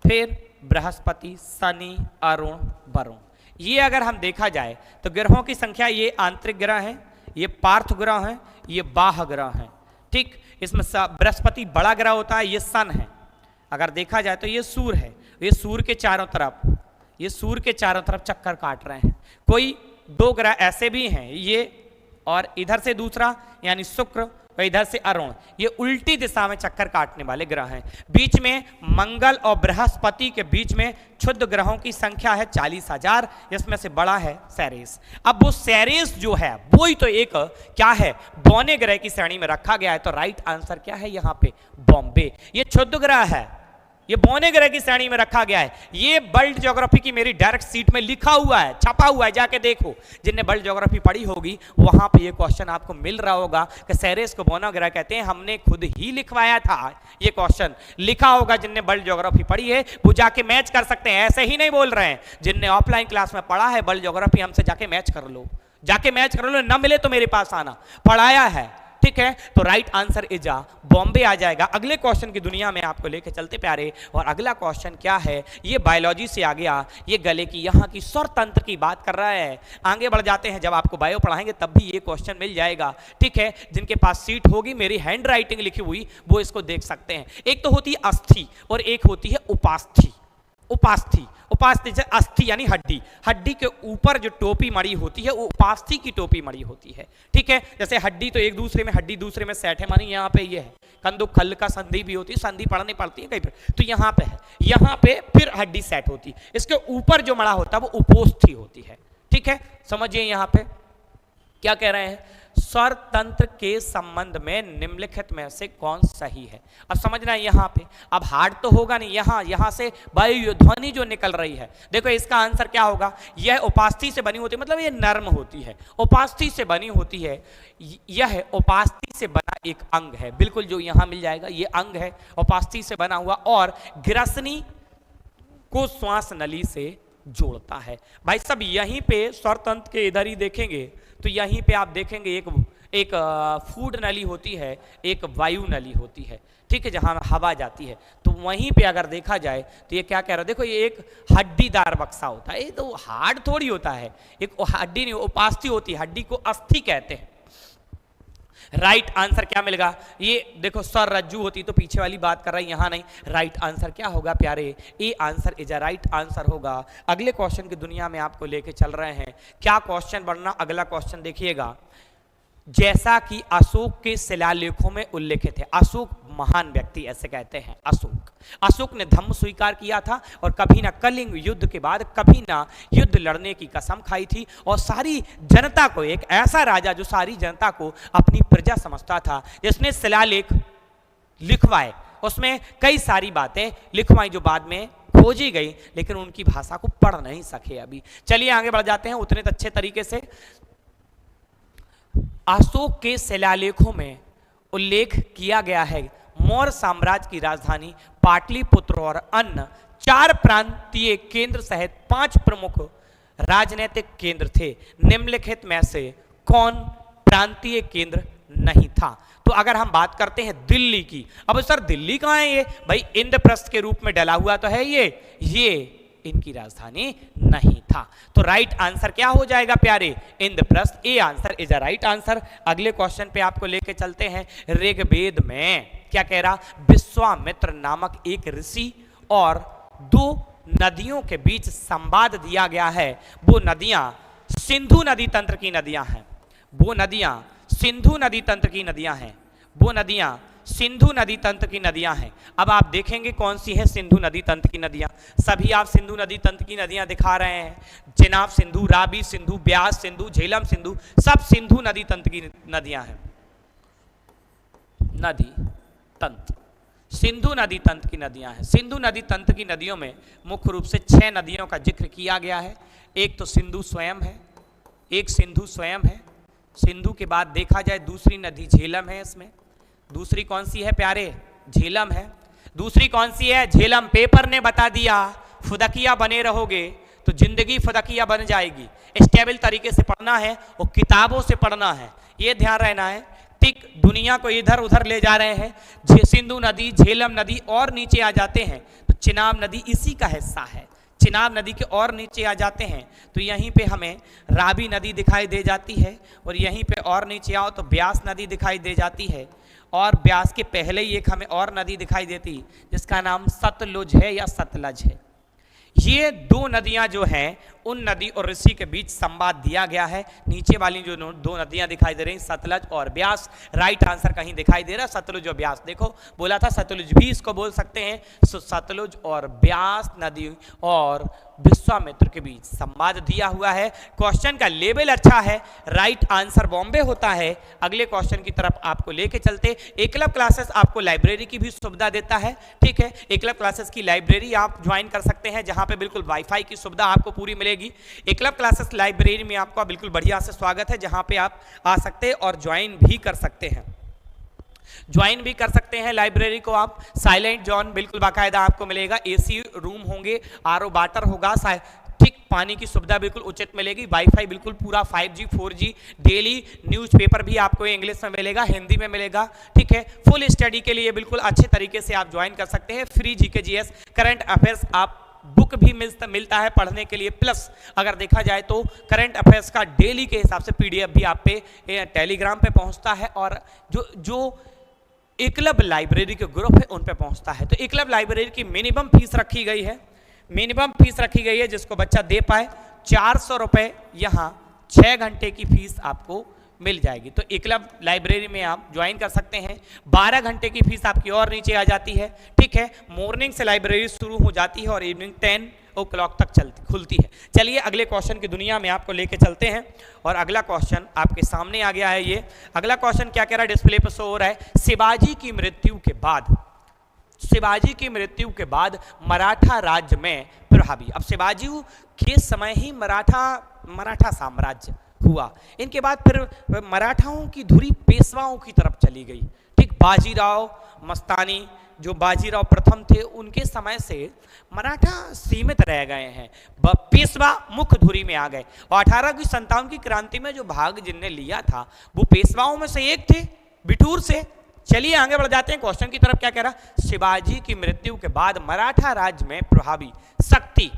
फिर बृहस्पति, शनि, अरुण, वरुण। ये अगर हम देखा जाए तो ग्रहों की संख्या, ये आंतरिक ग्रह हैं, ये पार्थ ग्रह हैं, ये बाह्य ग्रह हैं, ठीक। इसमें बृहस्पति बड़ा ग्रह होता है, ये सन है। अगर देखा जाए तो ये सूर्य है, ये सूर्य के चारों तरफ चक्कर काट रहे हैं। कोई दो ग्रह ऐसे भी हैं, ये और इधर से दूसरा यानी शुक्र और इधर से अरुण, ये उल्टी दिशा में चक्कर काटने वाले ग्रह हैं। बीच में मंगल और बृहस्पति के बीच में क्षुद्र ग्रहों की संख्या है 40,000, इसमें से बड़ा है सेरेस। अब वो सेरेस जो है वो ही तो एक क्या है? बौने ग्रह की श्रेणी में रखा गया है। तो राइट आंसर क्या है यहाँ पे? बॉम्बे। ये क्षुद्र ग्रह है, ये बौने ग्रह की श्रेणी में रखा गया है। ये वर्ल्ड ज्योग्राफी की मेरी डायरेक्ट सीट में लिखा हुआ है, छपा हुआ है, जाके देखो। जिनने वर्ल्ड ज्योग्राफी पढ़ी होगी वहां पे ये क्वेश्चन आपको मिल रहा होगा कि सेरेस को बौना ग्रह कहते हैं। हमने खुद ही लिखवाया था, ये क्वेश्चन लिखा होगा। जिनने वर्ल्ड ज्योग्राफी पढ़ी है वो जाके मैच कर सकते हैं, ऐसे ही नहीं बोल रहे हैं। जिनने ऑफलाइन क्लास में पढ़ा है वर्ल्ड ज्योग्राफी, हमसे जाके मैच कर लो, जाके मैच कर लो। ना मिले तो मेरे पास आना, पढ़ाया है, ठीक है। तो राइट आंसर इज बॉम्बे आ जाएगा। अगले क्वेश्चन की दुनिया में आपको लेके चलते प्यारे। और अगला क्वेश्चन क्या है? ये बायोलॉजी से आ गया, ये गले की यहाँ की स्वर तंत्र की बात कर रहा है। आगे बढ़ जाते हैं, जब आपको बायो पढ़ाएंगे तब भी ये क्वेश्चन मिल जाएगा, ठीक है। जिनके पास सीट होगी, मेरी हैंड राइटिंग लिखी हुई, वो इसको देख सकते हैं। एक तो होती है अस्थि और एक होती है उपास्थि। उपास्थि से अस्थि यानी हड्डी, हड्डी के ऊपर जो टोपी मड़ी होती है वो उपास्थि की टोपी मड़ी होती है, ठीक है। जैसे हड्डी तो एक दूसरे में, हड्डी दूसरे में सेट है, मानी यहाँ पे ये है। कंदुक खल का संधि भी होती है, संधि पढ़नी पड़ती है कहीं पर, तो यहाँ पे है, यहाँ पे फिर हड्डी सेट होती है। इसके ऊपर जो मड़ा होता है वो उपोस्थि होती है, ठीक है। समझिए यहाँ पे क्या कह रहे हैं? स्वर तंत्र के संबंध में निम्नलिखित में से कौन सही है? अब समझना है यहाँ पे, अब हार्ड तो होगा नहीं, यहाँ से वायु ध्वनि जो निकल रही है, देखो इसका आंसर क्या होगा? यह उपास्थि से बनी होती है, मतलब ये नर्म होती है, उपास्थि से बनी होती है। यह उपास्थि से बना एक अंग है, बिल्कुल जो यहाँ मिल जाएगा, ये अंग है उपास्थि से बना हुआ, और ग्रसनी को श्वास नली से जोड़ता है। भाई सब यहीं पे स्वर तंत्र के इधर ही देखेंगे तो यहीं पे आप देखेंगे एक फूड नली होती है, एक वायु नली होती है, ठीक है, जहां हवा जाती है। तो वहीं पे अगर देखा जाए तो ये क्या कह रहा है? देखो ये एक हड्डीदार बक्सा होता है, ये तो हार्ड थोड़ी होता है, एक हड्डी नहीं, उपास्थि होती है, हड्डी को अस्थि कहते हैं। राइट आंसर क्या मिलेगा? ये देखो स्वर रज्जु होती तो पीछे वाली बात कर रहा है, यहां नहीं। राइट आंसर क्या होगा प्यारे? ए answer is a right answer होगा। अगले क्वेश्चन की दुनिया में आपको लेके चल रहे हैं। क्या क्वेश्चन बनना? अगला क्वेश्चन देखिएगा, जैसा कि अशोक के शिलालेखों में उल्लेखित है। अशोक महान व्यक्ति ऐसे कहते हैं। अशोक ने धम्म स्वीकार किया था और कभी ना कलिंग युद्ध के बाद कभी ना युद्ध लड़ने की कसम खाई थी, और सारी जनता को, एक ऐसा राजा जो सारी जनता को अपनी प्रजा समझता था, जिसने शिलालेख लिखवाए, उसमें कई सारी बातें लिखवाई जो बाद में खोजी गई, लेकिन उनकी भाषा को पढ़ नहीं सके अभी। चलिए आगे बढ़ जाते हैं उतने अच्छे तरीके से। अशोक के शिलालेखों में उल्लेख किया गया है मौर्य साम्राज्य की राजधानी पाटलिपुत्र और अन्य 4 प्रांतीय केंद्र सहित 5 प्रमुख राजनीतिक केंद्र थे। निम्नलिखित में से कौन प्रांतीय केंद्र नहीं था? तो अगर हम बात करते हैं दिल्ली की, अब सर दिल्ली कहाँ है? ये भाई इंद्रप्रस्थ के रूप में डला हुआ तो है, ये इनकी राजधानी नहीं था। तो राइट आंसर क्या हो जाएगा प्यारे? इंद्रप्रस्थ। ए answer is a right answer. अगले क्वेश्चन पे आपको लेके चलते हैं। ऋग्वेद में क्या कह रहा? विश्वामित्र नामक एक ऋषि और 2 नदियों के बीच संवाद दिया गया है। वो नदियां सिंधु नदी तंत्र की नदियां हैं। वो नदियां सिंधु नदी तंत्र की नदियां हैं। वो नदियां सिंधु नदी तंत्र की नदियां हैं। अब आप देखेंगे कौन सी है सिंधु नदी तंत्र की नदियां। सभी आप सिंधु नदी तंत्र की नदियां दिखा रहे हैं। चिनाब सिंधु, रावी सिंधु, ब्यास सिंधु, झेलम सिंधु, सब सिंधु नदी तंत्र की नदियां हैं। नदी तंत्र, सिंधु नदी तंत्र की नदियां हैं। सिंधु नदी तंत्र की नदियों में मुख्य रूप से 6 नदियों का जिक्र किया गया है। एक तो सिंधु स्वयं है, एक सिंधु स्वयं है। सिंधु के बाद देखा जाए दूसरी नदी झेलम है। इसमें दूसरी कौन सी है प्यारे? झेलम है। दूसरी कौन सी है? झेलम। पेपर ने बता दिया, फुदकिया बने रहोगे तो जिंदगी फुदकिया बन जाएगी। स्टेबल तरीके से पढ़ना है और किताबों से पढ़ना है, ये ध्यान रहना है। टिक दुनिया को इधर उधर ले जा रहे हैं। सिंधु नदी, झेलम नदी और नीचे आ जाते हैं तो चिनाब नदी इसी का हिस्सा है। चिनाब नदी के और नीचे आ जाते हैं तो यहीं पे हमें रावी नदी दिखाई दे जाती है, और यहीं पे और नीचे आओ तो ब्यास नदी दिखाई दे जाती है, और ब्यास के पहले ही एक हमें और नदी दिखाई देती जिसका नाम सतलुज है या सतलज है। ये 2 नदियां जो हैं उन नदी और ऋषि के बीच संवाद दिया गया है। नीचे वाली जो 2 नदियां दिखाई दे रही सतलज और ब्यास, राइट आंसर कहीं दिखाई दे रहा है सतलुज और ब्यास। देखो बोला था सतलुज भी इसको बोल सकते हैं। सतलुज और ब्यास नदी और विश्वामित्र के बीच संवाद दिया हुआ है। क्वेश्चन का लेवल अच्छा है, राइट आंसर बॉम्बे होता है। अगले क्वेश्चन की तरफ आपको लेके चलते। एकलव्य क्लासेस आपको लाइब्रेरी की भी सुविधा देता है, ठीक है। एकलव्य क्लासेस की लाइब्रेरी आप ज्वाइन कर सकते हैं जहां पे बिल्कुल वाईफाई की सुविधा आपको पूरी मिलेगी। एकलव्य क्लासेस लाइब्रेरी में आपका बिल्कुल बढ़िया से स्वागत है, जहां पे आप आ सकते हैं और ज्वाइन भी कर सकते हैं। ज्वाइन भी कर सकते हैं लाइब्रेरी को आप। साइलेंट जोन बिल्कुल बाकायदा आपको मिलेगा, एसी रूम होंगे, आरओ वाटर होगा, ठीक पानी की सुविधा बिल्कुल उचित मिलेगी, वाईफाई बिल्कुल पूरा 5G 4G, डेली न्यूज़पेपर भी आपको इंग्लिश में मिलेगा, हिंदी में मिलेगा, ठीक है। फुल स्टडी के लिए बिल्कुल अच्छे तरीके से आप ज्वाइन कर सकते हैं। Free GK GS current affairs आप बुक भी मिलता है पढ़ने के लिए, प्लस अगर देखा जाए तो करंट अफेयर्स का डेली के हिसाब से पीडीएफ भी आप पे टेलीग्राम पे पहुंचता है, और जो एकलव्य लाइब्रेरी के ग्रुप है उन पे पहुंचता है। तो एकलव्य लाइब्रेरी की मिनिमम फीस रखी गई है, जिसको बच्चा दे पाए 400 रुपए, यहाँ 6 घंटे की फीस आपको मिल जाएगी। तो एकलव्य लाइब्रेरी में आप ज्वाइन कर सकते हैं। 12 घंटे की फीस आपकी और नीचे आ जाती है, ठीक है। मॉर्निंग से लाइब्रेरी शुरू हो जाती है और इवनिंग 10 o'clock तक खुलती है। चलिए अगले क्वेश्चन की दुनिया में आपको लेके चलते हैं, और अगला क्वेश्चन आपके सामने आ गया है। ये अगला क्वेश्चन क्या कह रहा है, डिस्प्ले पर शो हो रहा है। शिवाजी की मृत्यु के बाद मराठा राज्य में प्रभावी। अब शिवाजी के समय ही मराठा साम्राज्य हुआ, इनके बाद फिर मराठाओं की धुरी पेशवाओं की तरफ चली गई, ठीक। बाजीराव मस्तानी जो बाजीराव प्रथम थे, उनके समय से मराठा सीमित रह गए हैं, पेशवा मुख्य धुरी में आ गए। और 1857 की क्रांति में जो भाग जिनने लिया था वो पेशवाओं में से एक थे, बिठूर से। चलिए आगे बढ़ जाते हैं क्वेश्चन की तरफ। क्या कह रहा, शिवाजी की मृत्यु के बाद मराठा राज्य में प्रभावी शक्ति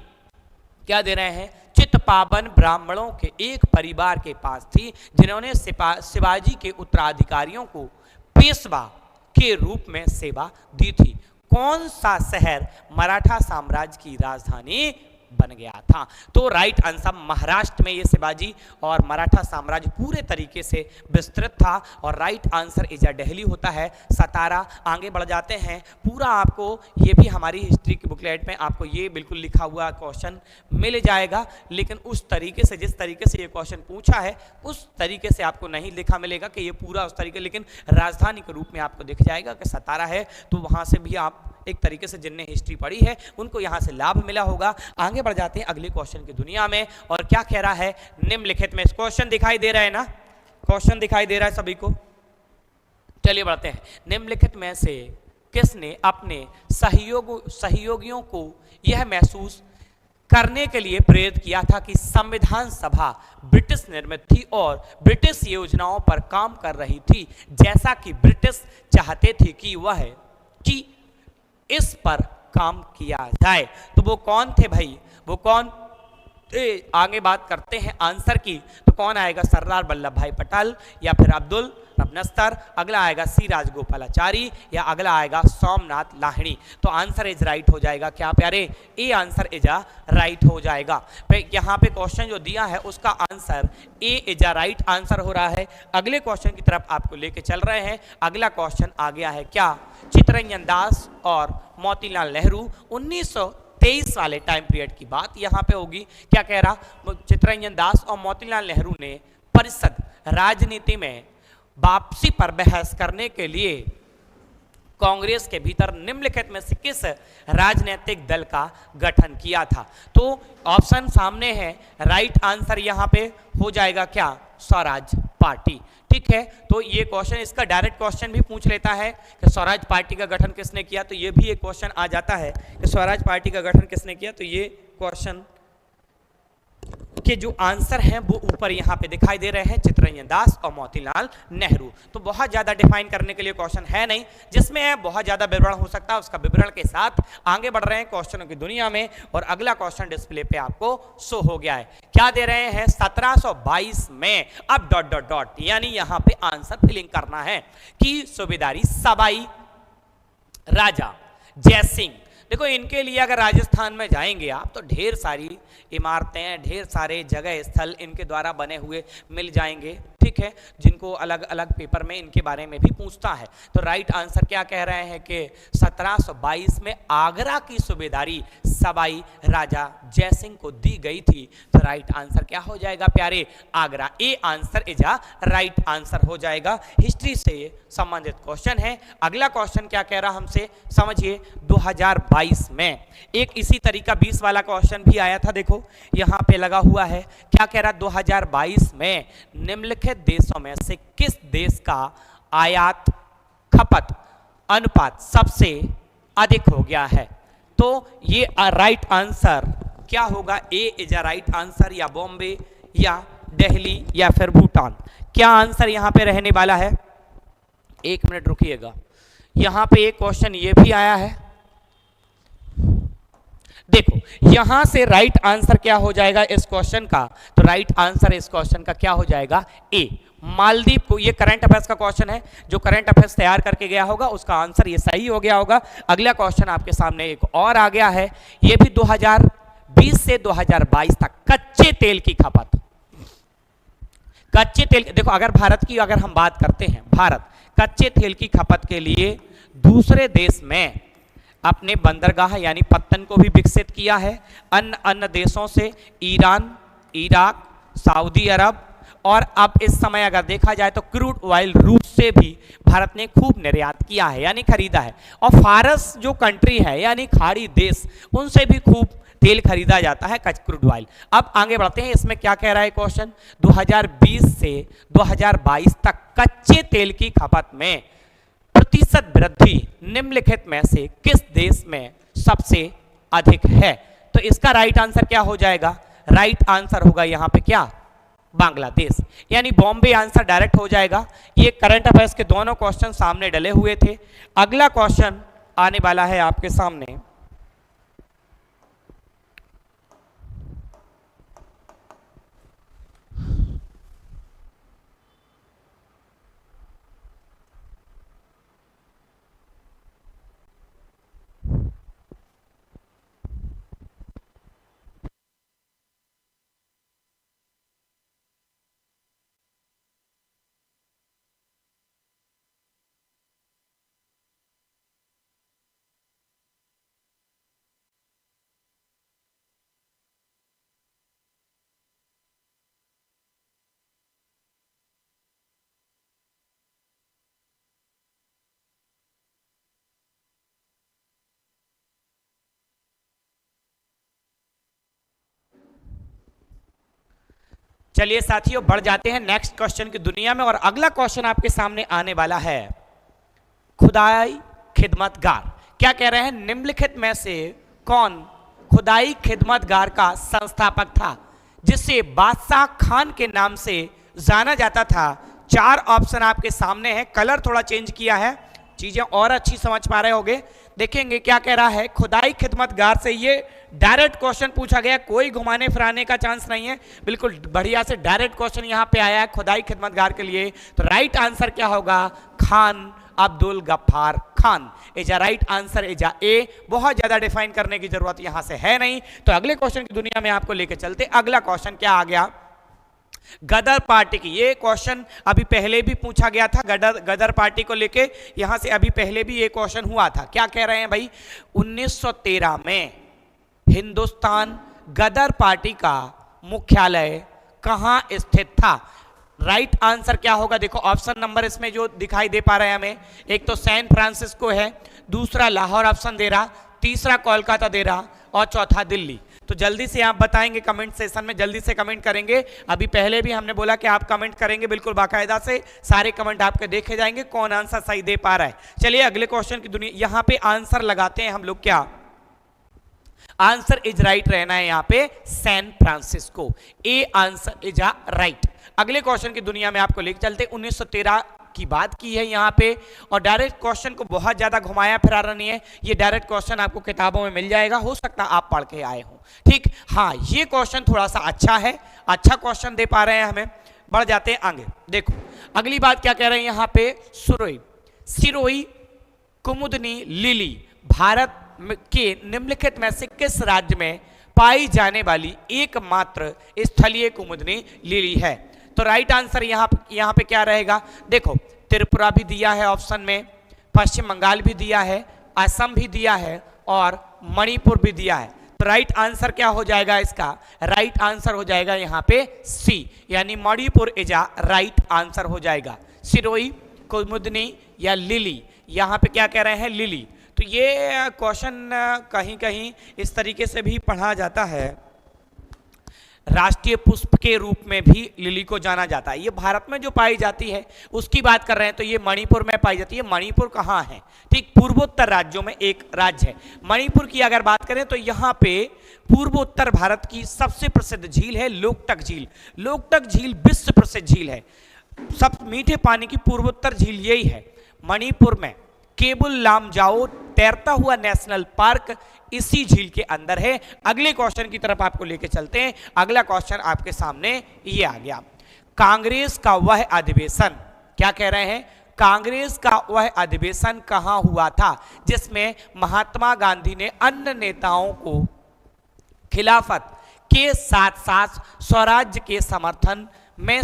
क्या दे रहे हैं, चित्तपावन ब्राह्मणों के एक परिवार के पास थी, जिन्होंने शिवाजी के उत्तराधिकारियों को पेशवा के रूप में सेवा दी थी। कौन सा शहर मराठा साम्राज्य की राजधानी बन गया था। तो राइट आंसर महाराष्ट्र में ये शिवाजी और मराठा साम्राज्य पूरे तरीके से विस्तृत था और राइट आंसर इज दिल्ली होता है, सतारा। आगे बढ़ जाते हैं, पूरा आपको ये भी हमारी हिस्ट्री की बुकलेट में आपको ये बिल्कुल लिखा हुआ क्वेश्चन मिल जाएगा, लेकिन उस तरीके से जिस तरीके से ये क्वेश्चन पूछा है उस तरीके से आपको नहीं लिखा मिलेगा कि ये पूरा उस तरीके, लेकिन राजधानी के रूप में आपको दिख जाएगा कि सतारा है। तो वहां से भी आप एक तरीके से जिनने हिस्ट्री पढ़ी है उनको यहां से लाभ मिला होगा। आगे बढ़ जाते हैं अगले क्वेश्चन की दुनिया में, और क्या कह रहा है निम्नलिखित में, क्वेश्चन दिखाई दे रहा है ना, क्वेश्चन दिखाई दे रहा है सभी को। चलिए बढ़ते हैं, निम्नलिखित में से किसने अपने सहयोगियों को यह महसूस करने के लिए प्रेरित किया था कि संविधान सभा ब्रिटिश निर्मित थी और ब्रिटिश योजनाओं पर काम कर रही थी, जैसा कि ब्रिटिश चाहते थे कि इस पर काम किया जाए। तो वो कौन थे भाई, वो कौन थे? आगे बात करते हैं आंसर की, तो कौन आएगा, सरदार वल्लभ भाई पटेल या फिर अब्दुल नस्तर, अगला आएगा सी राजगोपालाचारी या अगला आएगा सोमनाथ लाहिड़ी। तो आंसर इज राइट हो जाएगा क्या प्यारे, ए आंसर इज राइट हो जाएगा। यहाँ पे क्वेश्चन जो दिया है उसका answer A is right answer हो रहा है। अगले क्वेश्चन की तरफ आपको लेके चल रहे हैं। अगला क्वेश्चन आ गया है क्या, चित्तरंजन दास और मोतीलाल नेहरू 1923 वाले टाइम पीरियड की बात यहाँ पे होगी। क्या कह रहा, चित्तरंजन दास और मोतीलाल नेहरू ने परिषद राजनीति में वापसी पर बहस करने के लिए कांग्रेस के भीतर निम्नलिखित में से किस राजनीतिक दल का गठन किया था? तो ऑप्शन सामने है, राइट आंसर यहाँ पे हो जाएगा क्या, स्वराज पार्टी। ठीक है, तो ये क्वेश्चन, इसका डायरेक्ट क्वेश्चन भी पूछ लेता है कि स्वराज पार्टी का गठन किसने किया, तो ये भी एक क्वेश्चन आ जाता है कि स्वराज पार्टी का गठन किसने किया। तो ये क्वेश्चन के जो आंसर हैं वो ऊपर यहाँ पे दिखाई दे रहे हैं, चित्तरंजन दास और मोतीलाल नेहरू। तो बहुत ज्यादा डिफाइन करने के लिए क्वेश्चन है नहीं, जिसमें बहुत ज्यादा विवरण हो सकता है उसका विवरण के साथ आगे बढ़ रहे हैं क्वेश्चनों की दुनिया में। और अगला क्वेश्चन डिस्प्ले पे आपको शो हो गया है, क्या दे रहे हैं, 1722 में, अब डॉट डॉट डॉट, यानी यहाँ पे आंसर फिलिंग करना है कि सूबेदारी सवाई राजा जयसिंह। देखो इनके लिए अगर राजस्थान में जाएंगे आप तो ढेर सारी इमारतें, ढेर सारे जगह स्थल इनके द्वारा बने हुए मिल जाएंगे। ठीक है, जिनको अलग अलग पेपर में इनके बारे में भी पूछता है। तो राइट आंसर क्या कह रहे हैं कि 1722 में आगरा की सूबेदारी सवाई राजा जयसिंह को दी गई थी। तो राइट आंसर क्या हो जाएगा प्यारे, आगरा। ए आंसर इज राइट आंसर हो जाएगा। हिस्ट्री से संबंधित क्वेश्चन है। अगला क्वेश्चन क्या कह रहा हमसे, समझिए, 2022 में एक इसी तरीका 20 वाला क्वेश्चन भी आया था। देखो यहां पे लगा हुआ है, क्या कह रहा, 2022 में निम्नलिखित देशों में से किस देश का आयात खपत अनुपात सबसे अधिक हो गया है? तो ये राइट आंसर क्या होगा, ए इज राइट आंसर, या बॉम्बे या दिल्ली या फिर भूटान। क्या आंसर यहां पे रहने वाला है, एक मिनट रुकिएगा। यहां पे एक क्वेश्चन ये भी आया है, देखो यहां से राइट आंसर क्या हो जाएगा इस क्वेश्चन का, तो राइट आंसर इस क्वेश्चन का क्या हो जाएगा, ए मालदीव को। ये करंट अफेयर्स का क्वेश्चन है, जो करंट अफेयर्स तैयार करके गया होगा उसका आंसर ये सही हो गया होगा। अगला क्वेश्चन आपके सामने एक और आ गया है, ये भी 2020 से 2022 तक कच्चे तेल की खपत, कच्चे तेल, देखो अगर भारत की अगर हम बात करते हैं, भारत कच्चे तेल की खपत के लिए दूसरे देश में अपने बंदरगाह यानी पत्तन को भी विकसित किया है। अन्य देशों से ईरान, इराक, सऊदी अरब, और अब इस समय अगर देखा जाए तो क्रूड ऑयल रूस से भी भारत ने खूब निर्यात किया है यानी खरीदा है। और फारस जो कंट्री है यानी खाड़ी देश, उनसे भी खूब तेल खरीदा जाता है क्रूड ऑयल। अब आगे बढ़ते हैं, इसमें क्या कह रहा है क्वेश्चन, 2020 से 2022 तक कच्चे तेल की खपत में प्रतिशत वृद्धि निम्नलिखित में से किस देश में सबसे अधिक है? तो इसका राइट आंसर क्या हो जाएगा, राइट आंसर होगा यहां पे क्या, बांग्लादेश, यानी बॉम्बे आंसर डायरेक्ट हो जाएगा। ये करंट अफेयर्स के दोनों क्वेश्चन सामने डले हुए थे। अगला क्वेश्चन आने वाला है आपके सामने, चलिए साथियों बढ़ जाते हैं नेक्स्ट क्वेश्चन की दुनिया में, और अगला क्वेश्चन आपके सामने आने वाला है खुदाई खिदमतगार। क्या कह रहे हैं, निम्नलिखित में से कौन खुदाई खिदमतगार का संस्थापक था जिसे बादशाह खान के नाम से जाना जाता था? 4 ऑप्शन आपके सामने हैं, कलर थोड़ा चेंज किया है, चीजें और अच्छी समझ पा रहे होंगे। देखेंगे क्या कह रहा है, खुदाई खिदमतगार से ये डायरेक्ट क्वेश्चन पूछा गया, कोई घुमाने फिराने का चांस नहीं है, बिल्कुल बढ़िया से डायरेक्ट क्वेश्चन यहां पे आया है खुदाई खिदमतगार के लिए। तो राइट आंसर क्या होगा, Khan Abdul Ghaffar Khan is a right answer, is a A. बहुत ज्यादा डिफाइन करने की जरूरत यहां से है नहीं। तो अगले क्वेश्चन की दुनिया में आपको लेके चलते। अगला क्वेश्चन क्या आ गया, गदर पार्टी की। ये क्वेश्चन अभी पहले भी पूछा गया था, गदर पार्टी को लेके यहां से अभी पहले भी ये क्वेश्चन हुआ था। क्या कह रहे हैं भाई, 1913 में हिंदुस्तान गदर पार्टी का मुख्यालय कहां स्थित था? राइट आंसर क्या होगा, देखो ऑप्शन नंबर इसमें जो दिखाई दे पा रहे हैं हमें, एक तो सैन फ्रांसिस्को है, दूसरा लाहौर ऑप्शन दे रहा, तीसरा कोलकाता दे रहा, और चौथा दिल्ली। तो जल्दी से आप बताएंगे कमेंट सेशन में, जल्दी से कमेंट करेंगे। अभी पहले भी हमने बोला कि आप कमेंट करेंगे बिल्कुल बाकायदा से, सारे कमेंट आपके देखे जाएंगे, कौन आंसर सही दे पा रहा है। चलिए अगले क्वेश्चन की दुनिया, यहां पे आंसर लगाते हैं हम लोग। क्या आंसर इज राइट रहना है यहां पे, San Francisco, A answer is a right. अगले क्वेश्चन की दुनिया में आपको लेकर चलते। 1913 की बात की है यहां पे, और डायरेक्ट क्वेश्चन को बहुत ज्यादा घुमाया फिराना नहीं है, ये डायरेक्ट क्वेश्चन आपको किताबों में मिल जाएगा, हो सकता है आप पढ़ के आए हो, ठीक। हाँ ये क्वेश्चन थोड़ा सा अच्छा है, अच्छा क्वेश्चन दे पा रहे हैं हमें। बढ़ जाते हैं आगे। देखो अगली बात क्या कह रहे हैं यहां पे, सुरोई, सिरोई, कुमुदनी, लिली भारत के निम्नलिखित में से किस राज्य में पाई जाने वाली एकमात्र स्थलीय कुमुदनी लिली है? तो राइट आंसर यहां पे क्या रहेगा, देखो त्रिपुरा भी दिया है ऑप्शन में, पश्चिम बंगाल भी दिया है, असम भी दिया है, और मणिपुर भी दिया है। तो राइट आंसर क्या हो जाएगा इसका, राइट आंसर हो जाएगा यहां पे सी, यानी Manipur is a right answer हो जाएगा। सिरोई, कुमुदनी या लिली, यहां पे क्या कह रहे हैं, लिली। तो ये क्वेश्चन कहीं कहीं इस तरीके से भी पढ़ा जाता है, राष्ट्रीय पुष्प के रूप में भी लिली को जाना जाता है। ये भारत में जो पाई जाती है उसकी बात कर रहे हैं, तो ये मणिपुर में पाई जाती है। मणिपुर कहाँ है, ठीक पूर्वोत्तर राज्यों में एक राज्य है मणिपुर की। अगर बात करें तो यहाँ पे पूर्वोत्तर भारत की सबसे प्रसिद्ध झील है लोकटक झील। लोकटक झील विश्व प्रसिद्ध झील है, सब मीठे पानी की पूर्वोत्तर झील यही है मणिपुर में। केबुल लामजाओ तैरता हुआ नेशनल पार्क इसी झील के अंदर है। अगले क्वेश्चन की तरफ आपको लेके चलते हैं। अगला क्वेश्चन आपके सामने ये आ गया, कांग्रेस का वह अधिवेशन, क्या कह रहे हैं, कांग्रेस का वह अधिवेशन कहां हुआ था जिसमें महात्मा गांधी ने अन्य नेताओं को खिलाफत के साथ साथ स्वराज्य के समर्थन में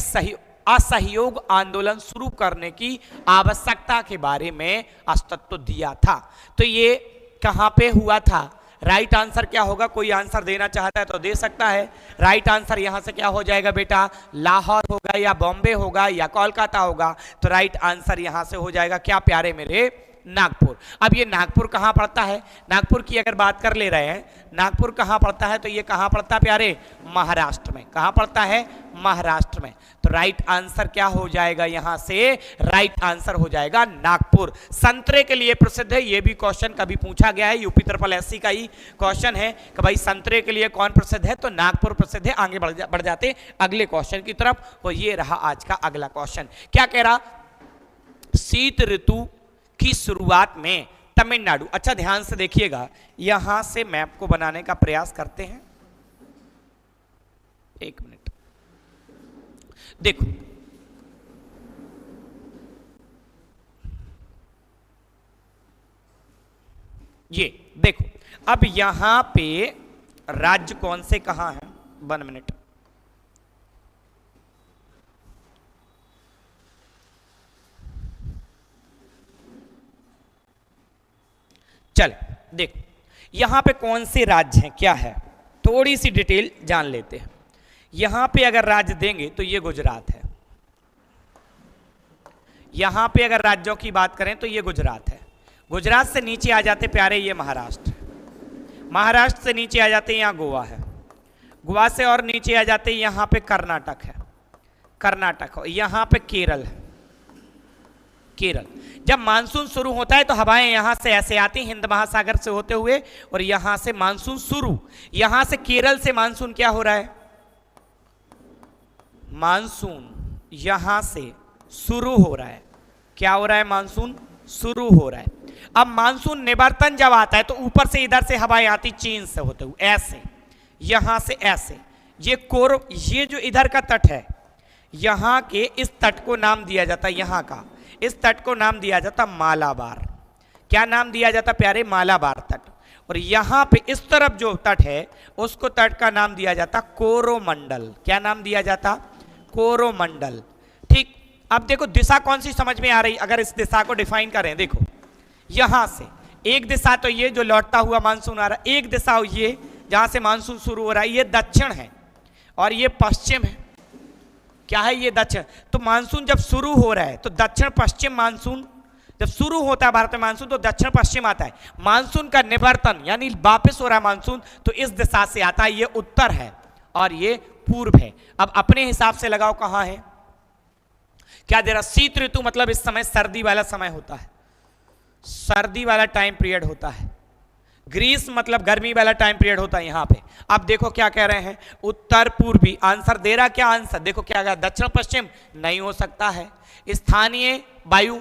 असहयोग आंदोलन शुरू करने की आवश्यकता के बारे में अस्तित्व दिया था? तो ये कहां पे हुआ था? राइट आंसर क्या होगा, कोई आंसर देना चाहता है तो दे सकता है। राइट आंसर यहां से क्या हो जाएगा बेटा, लाहौर होगा या बॉम्बे होगा या कोलकाता होगा। तो राइट आंसर यहां से हो जाएगा क्या प्यारे मेरे, नागपुर। अब ये नागपुर कहां पड़ता है, नागपुर की अगर बात कर ले रहे हैं, नागपुर कहां पड़ता है, तो ये कहां पड़ता है प्यारे, महाराष्ट्र में। कहां पड़ता है, महाराष्ट्र में। तो राइट आंसर क्या हो जाएगा यहां से, राइट आंसर हो जाएगा नागपुर। संतरे के लिए प्रसिद्ध है, ये भी क्वेश्चन कभी पूछा गया है, यूपी SSSC का ही क्वेश्चन है कि भाई संतरे के लिए कौन प्रसिद्ध है, तो नागपुर प्रसिद्ध है। आगे बढ़ जाते अगले क्वेश्चन की तरफ, और ये रहा आज का अगला क्वेश्चन। क्या कह रहा, शीत ऋतु की शुरुआत में तमिलनाडु, अच्छा ध्यान से देखिएगा, यहां से मैप को बनाने का प्रयास करते हैं। एक मिनट देखो, ये देखो, अब यहां पे राज्य कौन से कहां है, 1 मिनट, चल देखो यहां पे कौन से राज्य हैं, क्या है, थोड़ी सी डिटेल जान लेते हैं। यहां पे अगर राज्य देंगे तो ये गुजरात है, यहां पे अगर राज्यों की बात करें तो ये गुजरात है। गुजरात से नीचे आ जाते प्यारे ये महाराष्ट्र, महाराष्ट्र से नीचे आ जाते यहां गोवा है, गोवा से और नीचे आ जाते यहां पे कर्नाटक है, कर्नाटक हो, यहां पे केरल है, केरल। जब मानसून शुरू होता है तो हवाएं यहां से ऐसे आती, हिंद महासागर से होते हुए, और यहां से मानसून शुरू, यहां से केरल से मानसून क्या हो रहा है, मानसून यहां से शुरू हो रहा है। क्या हो रहा है, मानसून शुरू हो रहा है। अब मानसून निवर्तन जब आता है तो ऊपर से इधर से हवाएं आती चीन से होते हुए, ऐसे यहां से ऐसे, ये जो इधर का तट है, यहां के इस तट को नाम दिया जाता है, यहां का इस तट को नाम दिया जाता मालाबार। क्या नाम दिया जाता प्यारे, मालाबार तट। और यहां पे इस तरफ जो तट है उसको तट का नाम दिया जाता कोरोमंडल। क्या नाम दिया जाता, कोरोमंडल। ठीक, अब देखो दिशा कौन सी समझ में आ रही, अगर इस दिशा को डिफाइन करें, देखो यहां से एक दिशा तो ये जो लौटता हुआ मानसून आ रहा है, एक दिशा ये जहां से मानसून शुरू हो रहा है, ये दक्षिण है और ये पश्चिम है। क्या है, ये दक्षिण। तो मानसून जब शुरू हो रहा है तो दक्षिण पश्चिम मानसून, जब शुरू होता है भारत में मानसून तो दक्षिण पश्चिम आता है। मानसून का निवर्तन यानी वापस हो रहा है मानसून तो इस दिशा से आता है, ये उत्तर है और ये पूर्व है। अब अपने हिसाब से लगाओ कहां है, क्या दे रहा, शीत ऋतु मतलब इस समय सर्दी वाला समय होता है, सर्दी वाला टाइम पीरियड होता है। ग्रीष्म मतलब गर्मी वाला टाइम पीरियड होता है यहां पे। अब देखो क्या कह रहे हैं, उत्तर पूर्वी। आंसर दे रहा, क्या आंसर देखो क्या कहा, दक्षिण पश्चिम नहीं हो सकता है। स्थानीय वायु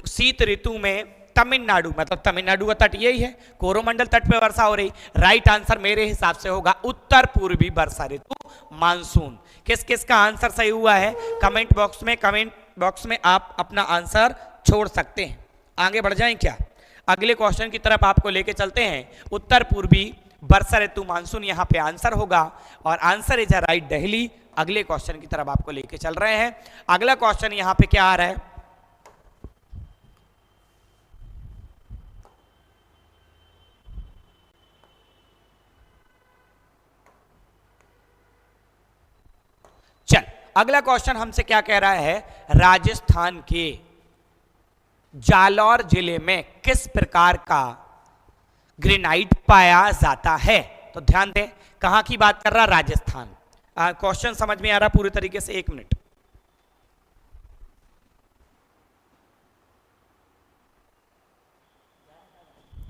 शीत ऋतु में तमिलनाडु, मतलब तमिलनाडु का तट यही है, कोरोमंडल तट पे वर्षा हो रही। राइट आंसर मेरे हिसाब से होगा उत्तर पूर्वी वर्षा ऋतु मानसून। किस किस का आंसर सही हुआ है कमेंट बॉक्स में आप अपना आंसर छोड़ सकते हैं। आगे बढ़ जाएं क्या, अगले क्वेश्चन की तरफ आपको लेके चलते हैं। उत्तर पूर्वी वर्षा ऋतु मानसून यहां पे आंसर होगा और आंसर इज राइट दिल्ली। अगले क्वेश्चन की तरफ आपको लेके चल रहे हैं। अगला क्वेश्चन यहां पे क्या आ रहा है, चल अगला क्वेश्चन हमसे क्या कह रहा है, राजस्थान के जालौर जिले में किस प्रकार का ग्रेनाइट पाया जाता है। तो ध्यान दें कहां की बात कर रहा, राजस्थान। क्वेश्चन समझ में आ रहा पूरी तरीके से, एक मिनट।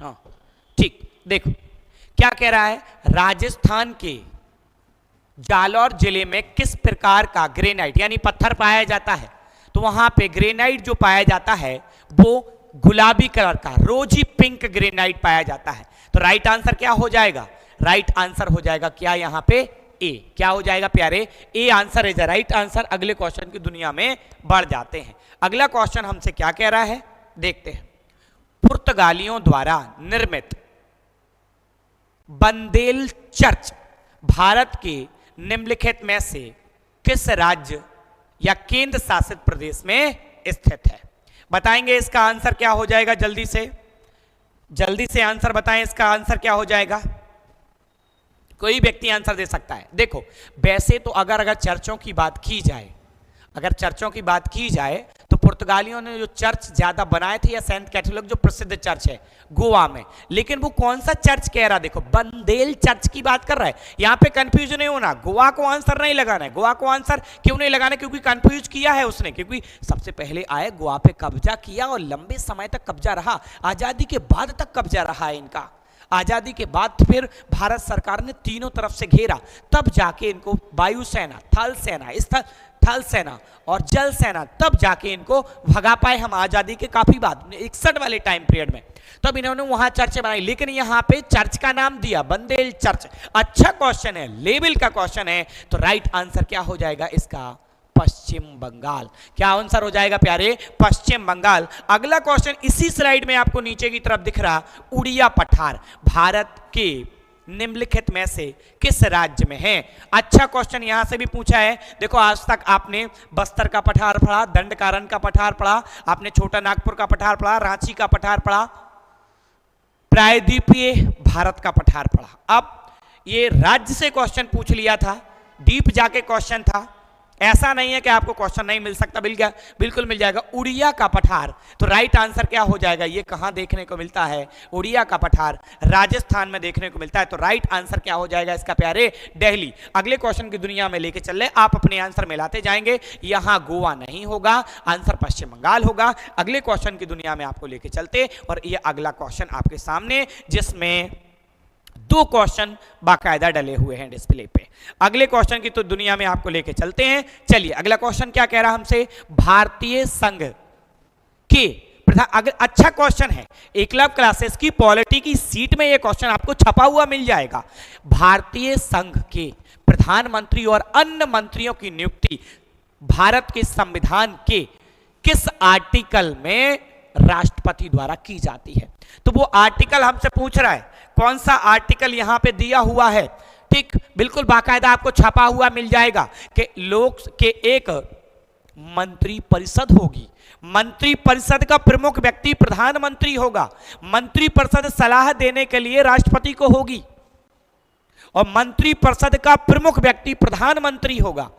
हाँ ठीक, देखो क्या कह रहा है, राजस्थान के जालौर जिले में किस प्रकार का ग्रेनाइट यानी पत्थर पाया जाता है। तो वहां पे ग्रेनाइट जो पाया जाता है वो गुलाबी कलर का रोजी पिंक ग्रेनाइट पाया जाता है। तो राइट आंसर क्या हो जाएगा, राइट आंसर हो जाएगा क्या यहाँ पे ए। क्या हो जाएगा प्यारे, ए आंसर इज राइट आंसर। अगले क्वेश्चन की दुनिया में बढ़ जाते हैं। अगला क्वेश्चन हमसे क्या कह रहा है, देखते हैं। पुर्तगालियों द्वारा निर्मित बंदेल चर्च भारत के निम्नलिखित में से किस राज्य या केंद्र शासित प्रदेश में स्थित है। बताएंगे इसका आंसर क्या हो जाएगा, जल्दी से आंसर बताएं, इसका आंसर क्या हो जाएगा। कोई व्यक्ति आंसर दे सकता है। देखो वैसे तो अगर चर्चों की बात की जाए, अगर चर्चों की बात की जाए तो पुर्तगालियों ने जो चर्च ज्यादा बनाए थे या सेंट कैथोलिक जो प्रसिद्ध चर्च है गोवा में, लेकिन वो कौन सा चर्च कह रहा, देखो बंदेल चर्च की बात कर रहा है। यहां पे कंफ्यूज नहीं होना, गोवा को आंसर नहीं लगाना है। गोवा को आंसर क्यों नहीं लगाना, क्योंकि कंफ्यूज किया है उसने, क्योंकि सबसे पहले आए गोवा पे कब्जा किया और लंबे समय तक कब्जा रहा, आजादी के बाद तक कब्जा रहा है इनका। आजादी के बाद फिर भारत सरकार ने तीनों तरफ से घेरा, तब जाके इनको वायुसेना, थल सेना और जल सेना, तब जाके इनको भगा पाए हम आजादी के काफी बाद 61 वाले टाइम पीरियड में। तब इन्होंने वहां चर्च बनाई, लेकिन यहां पे चर्च का नाम दिया बंदेल चर्च। अच्छा क्वेश्चन है, लेवल का क्वेश्चन है। तो राइट आंसर क्या हो जाएगा इसका, पश्चिम बंगाल। क्या आंसर हो जाएगा प्यारे, पश्चिम बंगाल। अगला क्वेश्चन इसी स्लाइड में आपको नीचे की तरफ दिख रहा, उड़िया पठार भारत के निम्नलिखित में से किस राज्य में है। अच्छा क्वेश्चन यहां से भी पूछा है। देखो आज तक आपने बस्तर का पठार पढ़ा, दंडकारण्य का पठार पढ़ा, आपने छोटा नागपुर का पठार पढ़ा, रांची का पठार पढ़ा, प्रायद्वीपीय भारत का पठार पढ़ा। अब ये राज्य से क्वेश्चन पूछ लिया था, डीप जाके क्वेश्चन था, ऐसा नहीं है कि आपको क्वेश्चन नहीं मिल सकता, बिल्कुल मिल जाएगा। उड़िया का पठार, तो राइट आंसर क्या हो जाएगा? ये कहां देखने को मिलता है? उड़िया का पठार राजस्थान में देखने को मिलता है। तो राइट आंसर क्या हो जाएगा इसका प्यारे? दिल्ली। अगले क्वेश्चन की दुनिया में लेके चल रहे, आप अपने आंसर मिलाते जाएंगे। यहां गोवा नहीं होगा, आंसर पश्चिम बंगाल होगा। अगले क्वेश्चन की दुनिया में आपको लेके चलते, और ये अगला क्वेश्चन आपके सामने, जिसमें 2 क्वेश्चन बाकायदा डले हुए हैं डिस्प्ले पे। अगले क्वेश्चन की तो दुनिया में आपको लेके चलते हैं। चलिए अगला क्वेश्चन क्या कह रहा हमसे? भारतीय संघ के प्रधान, अगर अच्छा क्वेश्चन है, एकलव्य क्लासेस की पॉलिटी की सीट में यह क्वेश्चन आपको छपा हुआ मिल जाएगा। भारतीय संघ के प्रधानमंत्री और अन्य मंत्रियों की नियुक्ति भारत के संविधान के किस आर्टिकल में राष्ट्रपति द्वारा की जाती है? तो वो आर्टिकल हमसे पूछ रहा है, कौन सा आर्टिकल यहां पे दिया हुआ है? ठीक, बिल्कुल बाकायदा आपको छपा हुआ मिल जाएगा कि लोक के एक मंत्री परिषद होगी, मंत्री परिषद का प्रमुख व्यक्ति प्रधानमंत्री होगा, मंत्री परिषद सलाह देने के लिए राष्ट्रपति को होगी, और मंत्री परिषद का प्रमुख व्यक्ति प्रधानमंत्री होगा।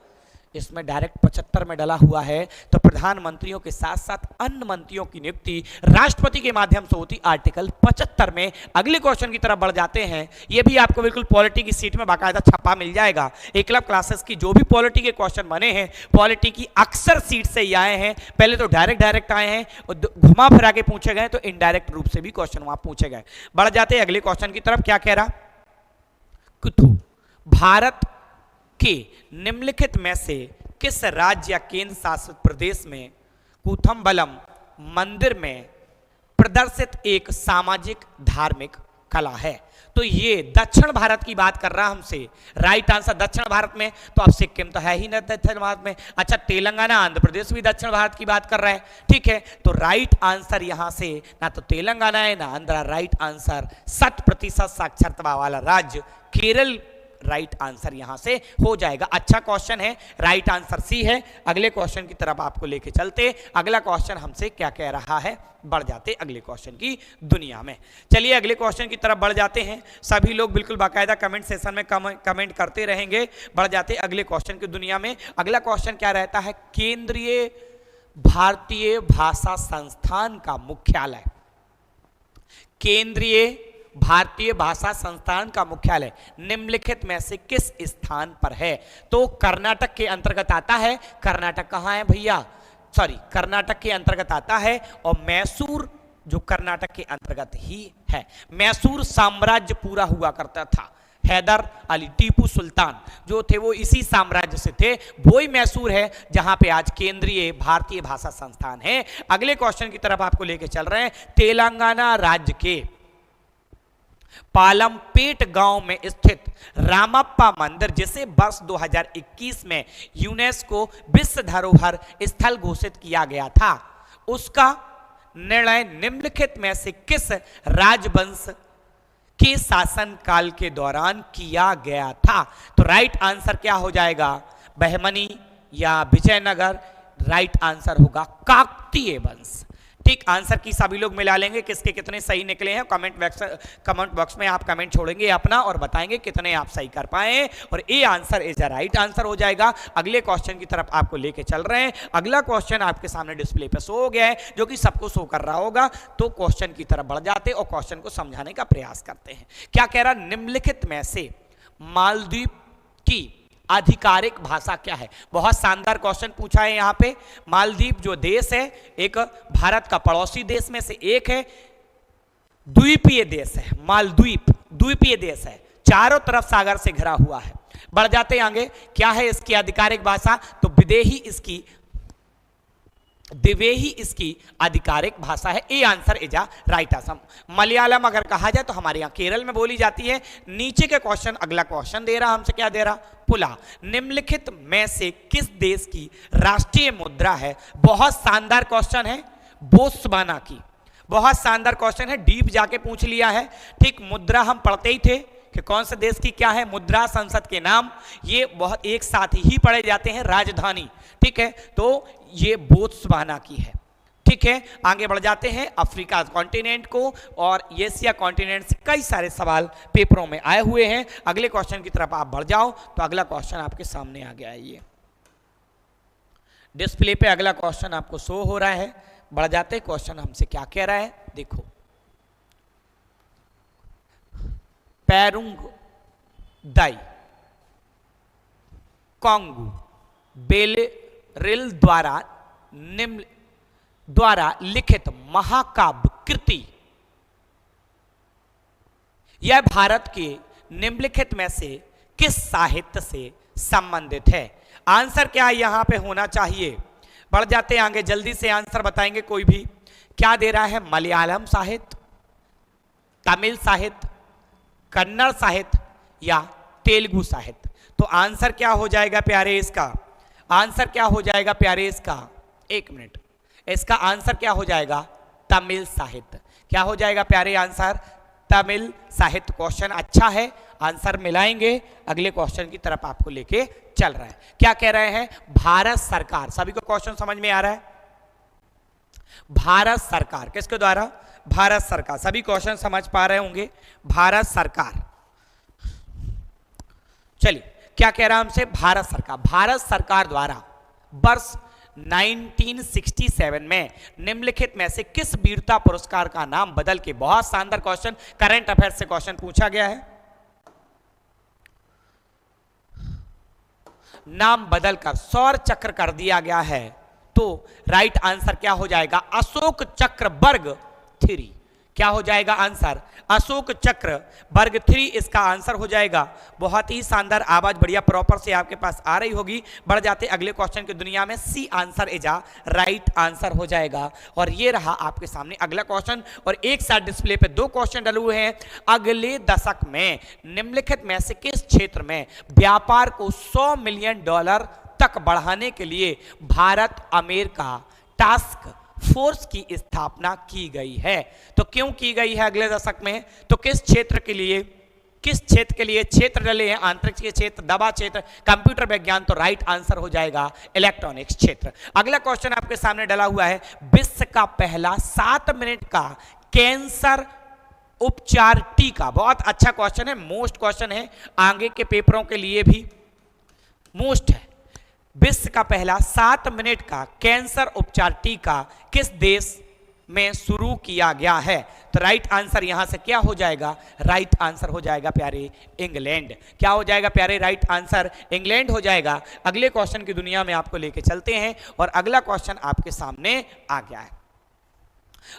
इसमें डायरेक्ट 75 में डला हुआ है, तो प्रधानमंत्रियों के साथ साथ अन्य मंत्रियों की नियुक्ति राष्ट्रपति के माध्यम से होती, आर्टिकल 75 में। अगले क्वेश्चन की तरफ बढ़ जाते हैं। ये भी आपको बिल्कुल पॉलिटी की सीट में बाकायदा छपा मिल जाएगा। एकलव्य क्लासेस की जो भी पॉलिटी के क्वेश्चन बने हैं, पॉलिटी की अक्सर सीट से ही आए हैं। पहले तो डायरेक्ट आए हैं, और घुमा फिरा के पूछे गए, तो इनडायरेक्ट रूप से भी क्वेश्चन वहां पूछे गए। बढ़ जाते हैं अगले क्वेश्चन की तरफ। क्या कह रहा? कुतु भारत के निम्नलिखित में से किस राज्य या केंद्र शासित प्रदेश में कूथमबलम मंदिर में प्रदर्शित एक सामाजिक धार्मिक कला है? तो ये दक्षिण भारत की बात कर रहा हमसे। राइट आंसर दक्षिण भारत में, तो अब सिक्किम तो है ही ना दक्षिण भारत में। अच्छा, तेलंगाना आंध्र प्रदेश भी दक्षिण भारत की बात कर रहा है। ठीक है, तो राइट आंसर यहां से ना तो तेलंगाना है ना आंध्र। राइट आंसर 100% साक्षरता वाला राज्य केरल राइट आंसर यहां से हो जाएगा। अच्छा क्वेश्चन है, राइट आंसर सी है। अगले क्वेश्चन की तरफ आपको लेके चलते। अगला क्वेश्चन हमसे क्या कह रहा है? बढ़ जाते अगले क्वेश्चन की दुनिया में। चलिए अगले क्वेश्चन की तरफ बढ़ जाते हैं। सभी लोग बिल्कुल बाकायदा कमेंट सेशन में कमेंट करते रहेंगे। बढ़ जाते अगले क्वेश्चन की दुनिया में। अगला क्वेश्चन क्या रहता है? केंद्रीय भारतीय भाषा संस्थान का मुख्यालय, केंद्रीय भारतीय भाषा संस्थान का मुख्यालय निम्नलिखित में से किस स्थान पर है? तो कर्नाटक के अंतर्गत आता है। कर्नाटक कहां है भैया? कर्नाटक के अंतर्गत आता है, और मैसूर जो कर्नाटक के अंतर्गत ही है। मैसूर साम्राज्य पूरा हुआ करता था। हैदर अली टीपू सुल्तान जो थे वो इसी साम्राज्य से थे। वो ही मैसूर है जहां पे आज केंद्रीय भारतीय भाषा संस्थान है। अगले क्वेश्चन की तरफ आपको लेके चल रहे हैं। तेलंगाना राज्य के पालमपेट गांव में स्थित रामप्पा मंदिर, जिसे वर्ष 2021 में यूनेस्को विश्व धरोहर स्थल घोषित किया गया था, उसका निर्णय निम्नलिखित में से किस राजवंश के शासन काल के दौरान किया गया था? तो राइट आंसर क्या हो जाएगा? बहमनी या विजयनगर? राइट आंसर होगा काकतीय वंश। ठीक, आंसर की सभी लोग मिला लेंगे किसके कितने सही निकले हैं। कमेंट बॉक्स में आप कमेंट छोड़ेंगे अपना और बताएंगे कितने आप सही कर पाए, और ये answer is a right answer हो जाएगा। अगले क्वेश्चन की तरफ आपको लेके चल रहे हैं। अगला क्वेश्चन आपके सामने डिस्प्ले पे शो हो गया है, जो कि सबको शो कर रहा होगा। तो क्वेश्चन की तरफ बढ़ जाते और क्वेश्चन को समझाने का प्रयास करते हैं। क्या कह रहा? निम्नलिखित में से मालदीव की आधिकारिक भाषा क्या है? बहुत शानदार क्वेश्चन पूछा है यहाँ पे। मालदीव जो देश है, एक भारत का पड़ोसी देश में से एक है, द्वीपीय देश है। मालदीव द्वीपीय देश है, चारों तरफ सागर से घिरा हुआ है। बढ़ जाते आगे। क्या है इसकी आधिकारिक भाषा? तो दिवेही इसकी आधिकारिक भाषा है। ए answer is a right answer. Malayalam अगर कहा जाए तो हमारे यहाँ केरल में बोली जाती है। नीचे के क्वेश्चन, अगला क्वेश्चन दे रहा हमसे, क्या दे रहा? पुला निम्नलिखित में से किस देश की राष्ट्रीय मुद्रा है? बहुत शानदार क्वेश्चन है, बोत्सवाना की। बहुत शानदार क्वेश्चन है, डीप जाके पूछ लिया है। ठीक, मुद्रा हम पढ़ते ही थे कि कौन से देश की क्या है मुद्रा, संसद के नाम, ये बहुत एक साथ ही पढ़े जाते हैं। राजधानी, ठीक है, तो ये बोत्सवाना की है। ठीक है, आगे बढ़ जाते हैं अफ्रीका कॉन्टिनेंट को और एशिया कॉन्टिनेंट से कई सारे सवाल पेपरों में आए हुए हैं। अगले क्वेश्चन की तरफ आप बढ़ जाओ तो अगला क्वेश्चन आपके सामने आ गया है। ये डिस्प्ले पे अगला क्वेश्चन आपको शो हो रहा है। बढ़ जाते क्वेश्चन हमसे क्या कह रहा है, देखो। पैरुंग दाई कोंगू बेलरिल द्वारा लिखित महाकाव्य कृति यह भारत के निम्नलिखित में से किस साहित्य से संबंधित है? आंसर क्या यहां पे होना चाहिए। बढ़ जाते आगे, जल्दी से आंसर बताएंगे कोई भी। क्या दे रहा है? मलयालम साहित्य, तमिल साहित्य, कन्नड़ साहित्य या तेलुगु साहित्य। तो आंसर क्या हो जाएगा प्यारे इसका? आंसर क्या हो जाएगा प्यारे इसका? एक मिनट, इसका आंसर क्या हो जाएगा? तमिल साहित्य। क्या हो जाएगा प्यारे आंसर? तमिल साहित्य। क्वेश्चन अच्छा है, आंसर मिलाएंगे, अगले क्वेश्चन की तरफ आपको लेके चल रहा है। क्या कह रहे हैं? भारत सरकार, सभी को क्वेश्चन समझ में आ रहा है? भारत सरकार किसके द्वारा? भारत सरकार। सभी क्वेश्चन समझ पा रहे होंगे। भारत सरकार, चलिए क्या कह रहा है हमसे? भारत सरकार। भारत सरकार द्वारा वर्ष 1967 में निम्नलिखित में से किस वीरता पुरस्कार का नाम बदल के, बहुत शानदार क्वेश्चन, करंट अफेयर से क्वेश्चन पूछा गया है, नाम बदलकर सौर चक्र कर दिया गया है। तो राइट आंसर क्या हो जाएगा? अशोक चक्र वर्ग 3। क्या हो जाएगा आंसर? अशोक चक्र वर्ग 3 इसका आंसर हो जाएगा। बहुत ही शानदार, आवाज बढ़िया प्रॉपर से आपके पास आ रही होगी। बढ़ जाते अगले क्वेश्चन की दुनिया में, C answer is a right answer हो जाएगा। और ये रहा आपके सामने अगला क्वेश्चन, और एक साथ डिस्प्ले पे 2 क्वेश्चन डले हुए हैं। अगले दशक में निम्नलिखित में से किस क्षेत्र में व्यापार को $100 मिलियन तक बढ़ाने के लिए भारत अमेरिका टास्क फोर्स की स्थापना की गई है? तो क्यों की गई है अगले दशक में? तो किस क्षेत्र के लिए, किस क्षेत्र के लिए क्षेत्र डले हैं? अंतरिक्ष के क्षेत्र, दवा क्षेत्र, कंप्यूटर विज्ञान। तो राइट आंसर हो जाएगा इलेक्ट्रॉनिक्स क्षेत्र। अगला क्वेश्चन आपके सामने डला हुआ है, विश्व का पहला 7 मिनट का कैंसर उपचार टीका। बहुत अच्छा क्वेश्चन है, मोस्ट क्वेश्चन है, आगे के पेपरों के लिए भी मोस्ट है। विश्व का पहला 7 मिनट का कैंसर उपचार टीका किस देश में शुरू किया गया है? तो राइट आंसर यहां से क्या हो जाएगा? राइट आंसर हो जाएगा प्यारे इंग्लैंड। क्या हो जाएगा प्यारे? राइट आंसर इंग्लैंड हो जाएगा। अगले क्वेश्चन की दुनिया में आपको लेके चलते हैं, और अगला क्वेश्चन आपके सामने आ गया है।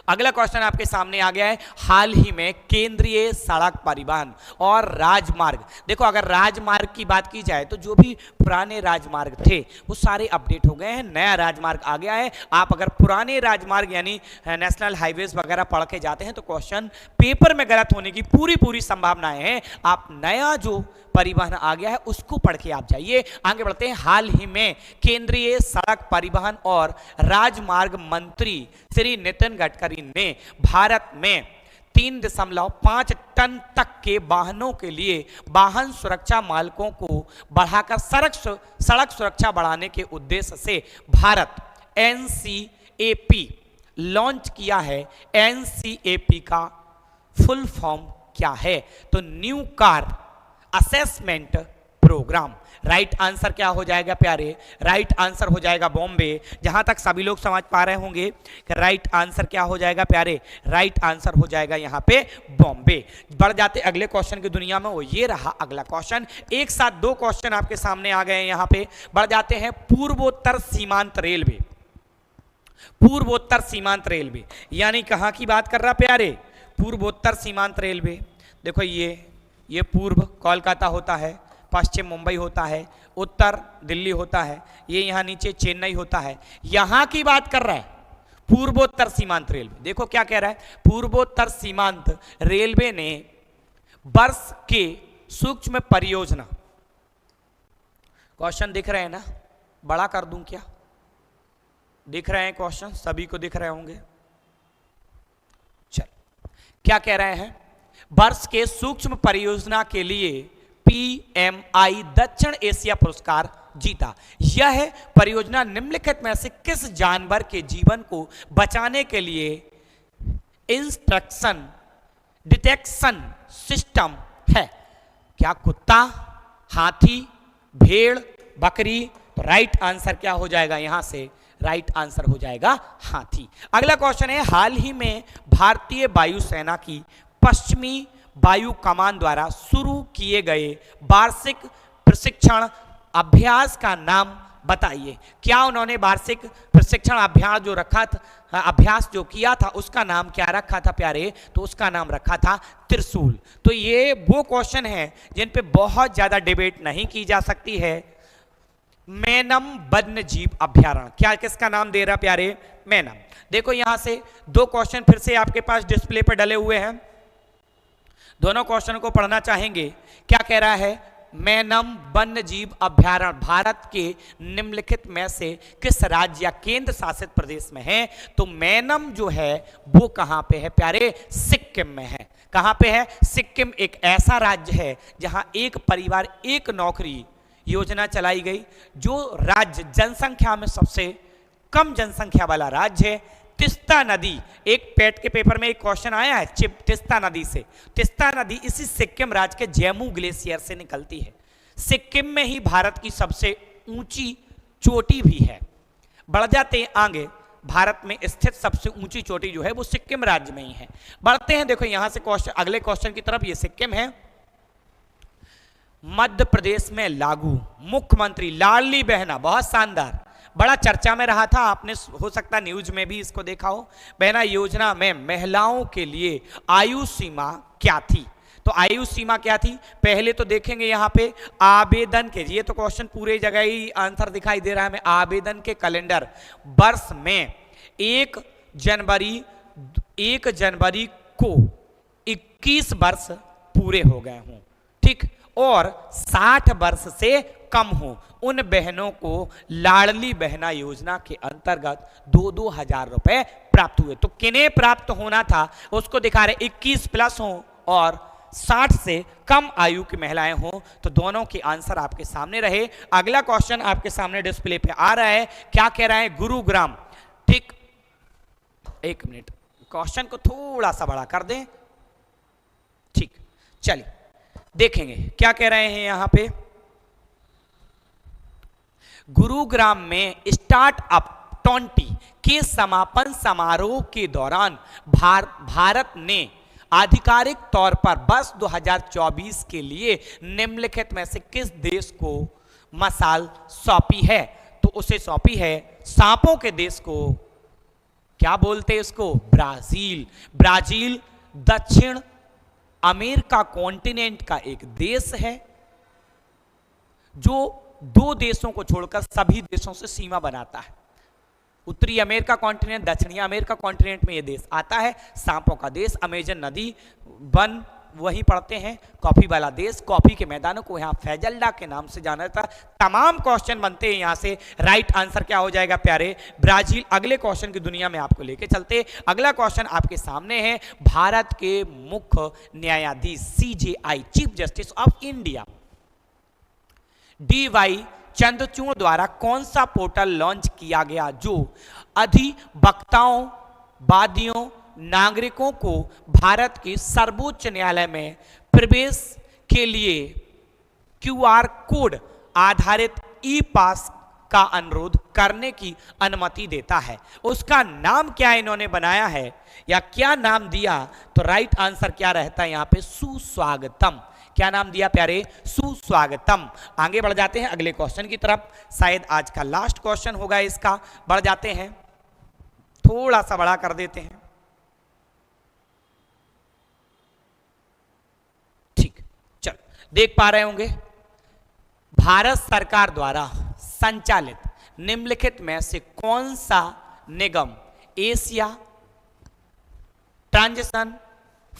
अगला क्वेश्चन आपके सामने आ गया है, हाल ही में केंद्रीय सड़क परिवहन और राजमार्ग। देखो, अगर राजमार्ग की बात की जाए तो जो भी पुराने राजमार्ग थे वो सारे अपडेट हो गए हैं, नया राजमार्ग आ गया है। आप अगर पुराने राजमार्ग यानी नेशनल हाईवेज वगैरह पढ़ के जाते हैं तो क्वेश्चन पेपर में गलत होने की पूरी संभावनाएं हैं। आप नया जो परिवहन आ गया है उसको पढ़ के आप जाइए। आगे बढ़ते हैं। हाल ही में केंद्रीय सड़क परिवहन और राजमार्ग मंत्री श्री नितिन गडकरी ने भारत में 3.5 टन तक के वाहनों के लिए वाहन सुरक्षा मानकों को बढ़ाकर सड़क सुरक्षा बढ़ाने के उद्देश्य से भारत NCAP लॉन्च किया है। NCAP का फुल फॉर्म क्या है? तो new car assessment program. Right answer क्या हो जाएगा प्यारे? राइट आंसर हो जाएगा बॉम्बे। जहां तक सभी लोग समझ पा रहे होंगे कि राइट आंसर क्या हो जाएगा प्यारे? राइट आंसर हो जाएगा यहां पे बॉम्बे। बढ़ जाते अगले क्वेश्चन की दुनिया में, वो ये रहा अगला क्वेश्चन। एक साथ 2 क्वेश्चन आपके सामने आ गए हैं यहां पे। बढ़ जाते हैं पूर्वोत्तर सीमांत रेलवे। पूर्वोत्तर सीमांत रेलवे यानी कहां की बात कर रहा प्यारे? पूर्वोत्तर सीमांत रेलवे। देखो ये पूर्व कोलकाता होता है, पश्चिम मुंबई होता है, उत्तर दिल्ली होता है, ये यहाँ नीचे चेन्नई होता है। यहाँ की बात कर रहा है पूर्वोत्तर सीमांत रेलवे। देखो क्या कह रहा है, पूर्वोत्तर सीमांत रेलवे ने वर्ष के सूक्ष्म परियोजना, क्वेश्चन दिख रहे हैं ना? बड़ा कर दूं क्या? दिख रहे हैं क्वेश्चन? सभी को दिख रहे होंगे। चल, क्या कह रहे हैं? वर्ष के सूक्ष्म परियोजना के लिए PMI दक्षिण एशिया पुरस्कार जीता। यह परियोजना निम्नलिखित में से किस जानवर के जीवन को बचाने के लिए इंस्ट्रक्शन डिटेक्शन सिस्टम है? क्या कुत्ता, हाथी, भेड़, बकरी? तो राइट आंसर क्या हो जाएगा यहां से, राइट आंसर हो जाएगा हाथी। अगला क्वेश्चन है, हाल ही में भारतीय वायुसेना की पश्चिमी वायु कमान द्वारा शुरू किए गए वार्षिक प्रशिक्षण अभ्यास का नाम बताइए। क्या उन्होंने वार्षिक प्रशिक्षण अभ्यास जो रखा था, अभ्यास जो किया था, उसका नाम क्या रखा था प्यारे, तो उसका नाम रखा था त्रिशूल। तो ये वो क्वेश्चन है जिन पे बहुत ज्यादा डिबेट नहीं की जा सकती है। मेनम वन्य जीव अभ्यारण्य, क्या किसका नाम दे रहा प्यारे, मेनम। देखो यहां से दो क्वेश्चन फिर से आपके पास डिस्प्ले पर डले हुए हैं, दोनों क्वेश्चन को पढ़ना चाहेंगे। क्या कह रहा है, मेनम वन्य जीव अभ्यारण्य भारत के निम्नलिखित में से किस राज्य या केंद्र शासित प्रदेश में है। तो मेनम जो है वो कहां पे है प्यारे, सिक्किम में है। कहां पे है, सिक्किम एक ऐसा राज्य है जहां एक परिवार एक नौकरी योजना चलाई गई, जो राज्य जनसंख्या में सबसे कम जनसंख्या वाला राज्य है। तिस्ता नदी, एक पेट के पेपर में एक क्वेश्चन आया है तिस्ता नदी से। तिस्ता नदी इसी सिक्किम राज्य के जम्मू ग्लेशियर से निकलती है। सिक्किम में ही भारत की सबसे ऊंची चोटी भी है। बढ़ जाते हैं आगे, भारत में स्थित सबसे ऊंची चोटी जो है वो सिक्किम राज्य में ही है। बढ़ते हैं, देखो यहां से क्वेश्चन, अगले क्वेश्चन की तरफ। ये सिक्किम है। मध्य प्रदेश में लागू मुख्यमंत्री लाडली बहना, बहुत शानदार, बड़ा चर्चा में रहा था, आपने हो सकता न्यूज में भी इसको देखा हो। बहना योजना में महिलाओं के लिए आयु सीमा क्या थी। तो आयु सीमा क्या थी, पहले तो देखेंगे यहाँ पे आवेदन के, ये तो क्वेश्चन पूरे जगह ही आंसर दिखाई दे रहा है हमें। आवेदन के कैलेंडर वर्ष में 1 जनवरी को 21 वर्ष पूरे हो गए हों, ठीक, और 60 वर्ष से कम हो, उन बहनों को लाडली बहना योजना के अंतर्गत 2-2 हजार रुपए प्राप्त हुए। तो किन्हें प्राप्त होना था उसको दिखा रहे, 21 प्लस हो और 60 से कम आयु की महिलाएं हो। तो दोनों के आंसर आपके सामने रहे। अगला क्वेश्चन आपके सामने डिस्प्ले पे आ रहा है, क्या कह रहा है, गुरुग्राम, ठीक, एक मिनट, क्वेश्चन को थोड़ा सा बड़ा कर दें, ठीक, चलिए देखेंगे क्या कह रहे हैं यहां पे। गुरुग्राम में स्टार्टअप 20 के समापन समारोह के दौरान भारत ने आधिकारिक तौर पर वर्ष 2024 के लिए निम्नलिखित में से किस देश को मशाल सौंपी है। तो उसे सौंपी है सांपों के देश को, क्या बोलते हैं इसको, ब्राजील। ब्राजील दक्षिण अमेरिका कॉन्टिनेंट का एक देश है जो 2 देशों को छोड़कर सभी देशों से सीमा बनाता है। उत्तरी अमेरिका कॉन्टिनेंट, दक्षिणी अमेरिका कॉन्टिनेंट में यह देश आता है। सांपों का देश, अमेजन नदी वन वहीं पड़ते हैं, कॉफी वाला देश, कॉफी के मैदानों को यहाँ फैजल्डा के नाम से जाना जाता है। तमाम क्वेश्चन बनते हैं यहाँ से। राइट आंसर क्या हो जाएगा प्यारे, ब्राजील। अगले क्वेश्चन की दुनिया में आपको लेके चलते। अगला क्वेश्चन आपके सामने है, भारत के मुख्य न्यायाधीश CJI chief justice of India DY Chandrachud द्वारा कौन सा पोर्टल लॉन्च किया गया जो अधिवक्ताओं, वादियों, नागरिकों को भारत के सर्वोच्च न्यायालय में प्रवेश के लिए QR कोड आधारित ई-पास का अनुरोध करने की अनुमति देता है। उसका नाम क्या इन्होंने बनाया है या क्या नाम दिया। तो राइट आंसर क्या रहता है यहाँ पे, सुस्वागतम। क्या नाम दिया प्यारे, सुस्वागतम। आगे बढ़ जाते हैं अगले क्वेश्चन की तरफ, शायद आज का लास्ट क्वेश्चन होगा इसका। बढ़ जाते हैं, थोड़ा सा बड़ा कर देते हैं, ठीक, चल देख पा रहे होंगे, भारत सरकार द्वारा संचालित निम्नलिखित में से कौन सा निगम Asia transition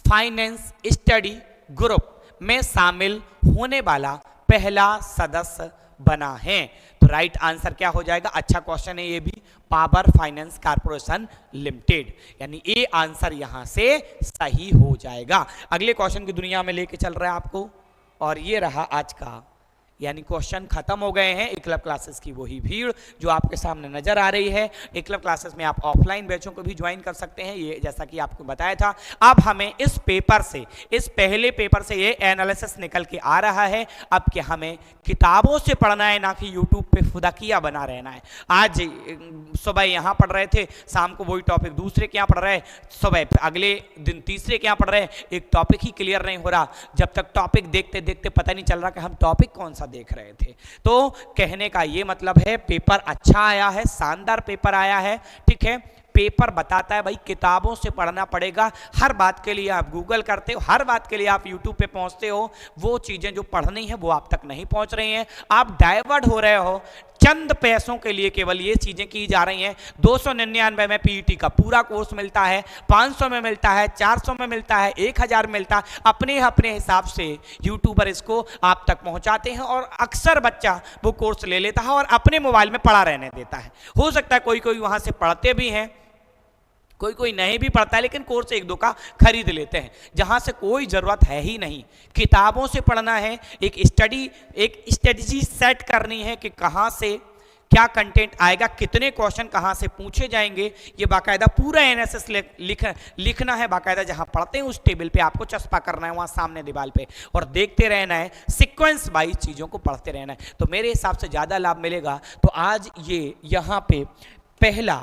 finance study group में शामिल होने वाला पहला सदस्य बना है। तो राइट आंसर क्या हो जाएगा, अच्छा क्वेश्चन है ये भी, पावर फाइनेंस कॉर्पोरेशन लिमिटेड, यानी ए आंसर यहां से सही हो जाएगा। अगले क्वेश्चन की दुनिया में लेके चल रहा है आपको, और ये रहा आज का यानी क्वेश्चन खत्म हो गए हैं। एकलव्य क्लासेस की वही भीड़ जो आपके सामने नजर आ रही है। एकलव्य क्लासेस में आप ऑफलाइन बैचों को भी ज्वाइन कर सकते हैं, ये जैसा कि आपको बताया था। अब हमें इस पेपर से, इस पहले पेपर से ये एनालिसिस निकल के आ रहा है। अब क्या हमें किताबों से पढ़ना है, ना कि यूट्यूब पे खुदाकिया बना रहना है। आज सुबह यहाँ पढ़ रहे थे, शाम को वही टॉपिक दूसरे के यहाँ पढ़ रहे, सुबह अगले दिन तीसरे के यहाँ पढ़ रहे, एक टॉपिक ही क्लियर नहीं हो रहा। जब तक टॉपिक देखते देखते पता नहीं चल रहा कि हम टॉपिक कौन सा देख रहे थे। तो कहने का ये मतलब है पेपर अच्छा आया है, शानदार पेपर आया है, ठीक है। पेपर बताता है भाई किताबों से पढ़ना पड़ेगा। हर बात के लिए आप गूगल करते हो, हर बात के लिए आप यूट्यूब पे पहुंचते हो, वो चीजें जो पढ़नी है वो आप तक नहीं पहुंच रही हैं, आप डाइवर्ट हो रहे हो। चंद पैसों के लिए केवल ये चीजें की जा रही हैं। 299 में पीईटी का पूरा कोर्स मिलता है, 500 में मिलता है, 400 में मिलता है, 1000 मिलता है। अपने अपने हिसाब से यूट्यूबर इसको आप तक पहुंचाते हैं और अक्सर बच्चा वो कोर्स ले लेता है और अपने मोबाइल में पढ़ा रहने देता है। हो सकता है कोई कोई वहां से पढ़ते भी हैं, कोई कोई नहीं भी पढ़ता है, लेकिन कोर्स एक दो का खरीद लेते हैं, जहां से कोई ज़रूरत है ही नहीं। किताबों से पढ़ना है, एक स्ट्रेटजी सेट करनी है कि कहां से क्या कंटेंट आएगा, कितने क्वेश्चन कहां से पूछे जाएंगे, ये बाकायदा पूरा एनालिसिस लिखना है बाकायदा। जहां पढ़ते हैं उस टेबल पे आपको चस्पा करना है, वहां सामने दीवार पे, और देखते रहना है, सीक्वेंस वाइज चीज़ों को पढ़ते रहना है। तो मेरे हिसाब से ज़्यादा लाभ मिलेगा। तो आज ये यहाँ पे पहला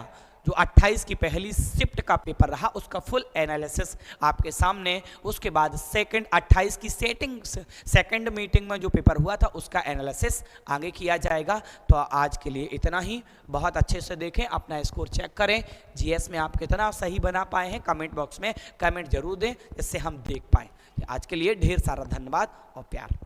जो 28 की पहली शिफ्ट का पेपर रहा, उसका फुल एनालिसिस आपके सामने। उसके बाद 28 की सेकंड मीटिंग में जो पेपर हुआ था उसका एनालिसिस आगे किया जाएगा। तो आज के लिए इतना ही। बहुत अच्छे से देखें, अपना स्कोर चेक करें, जीएस में आप कितना सही बना पाए हैं। कमेंट बॉक्स में कमेंट जरूर दें जिससे हम देख पाएँ। आज के लिए ढेर सारा धन्यवाद और प्यार।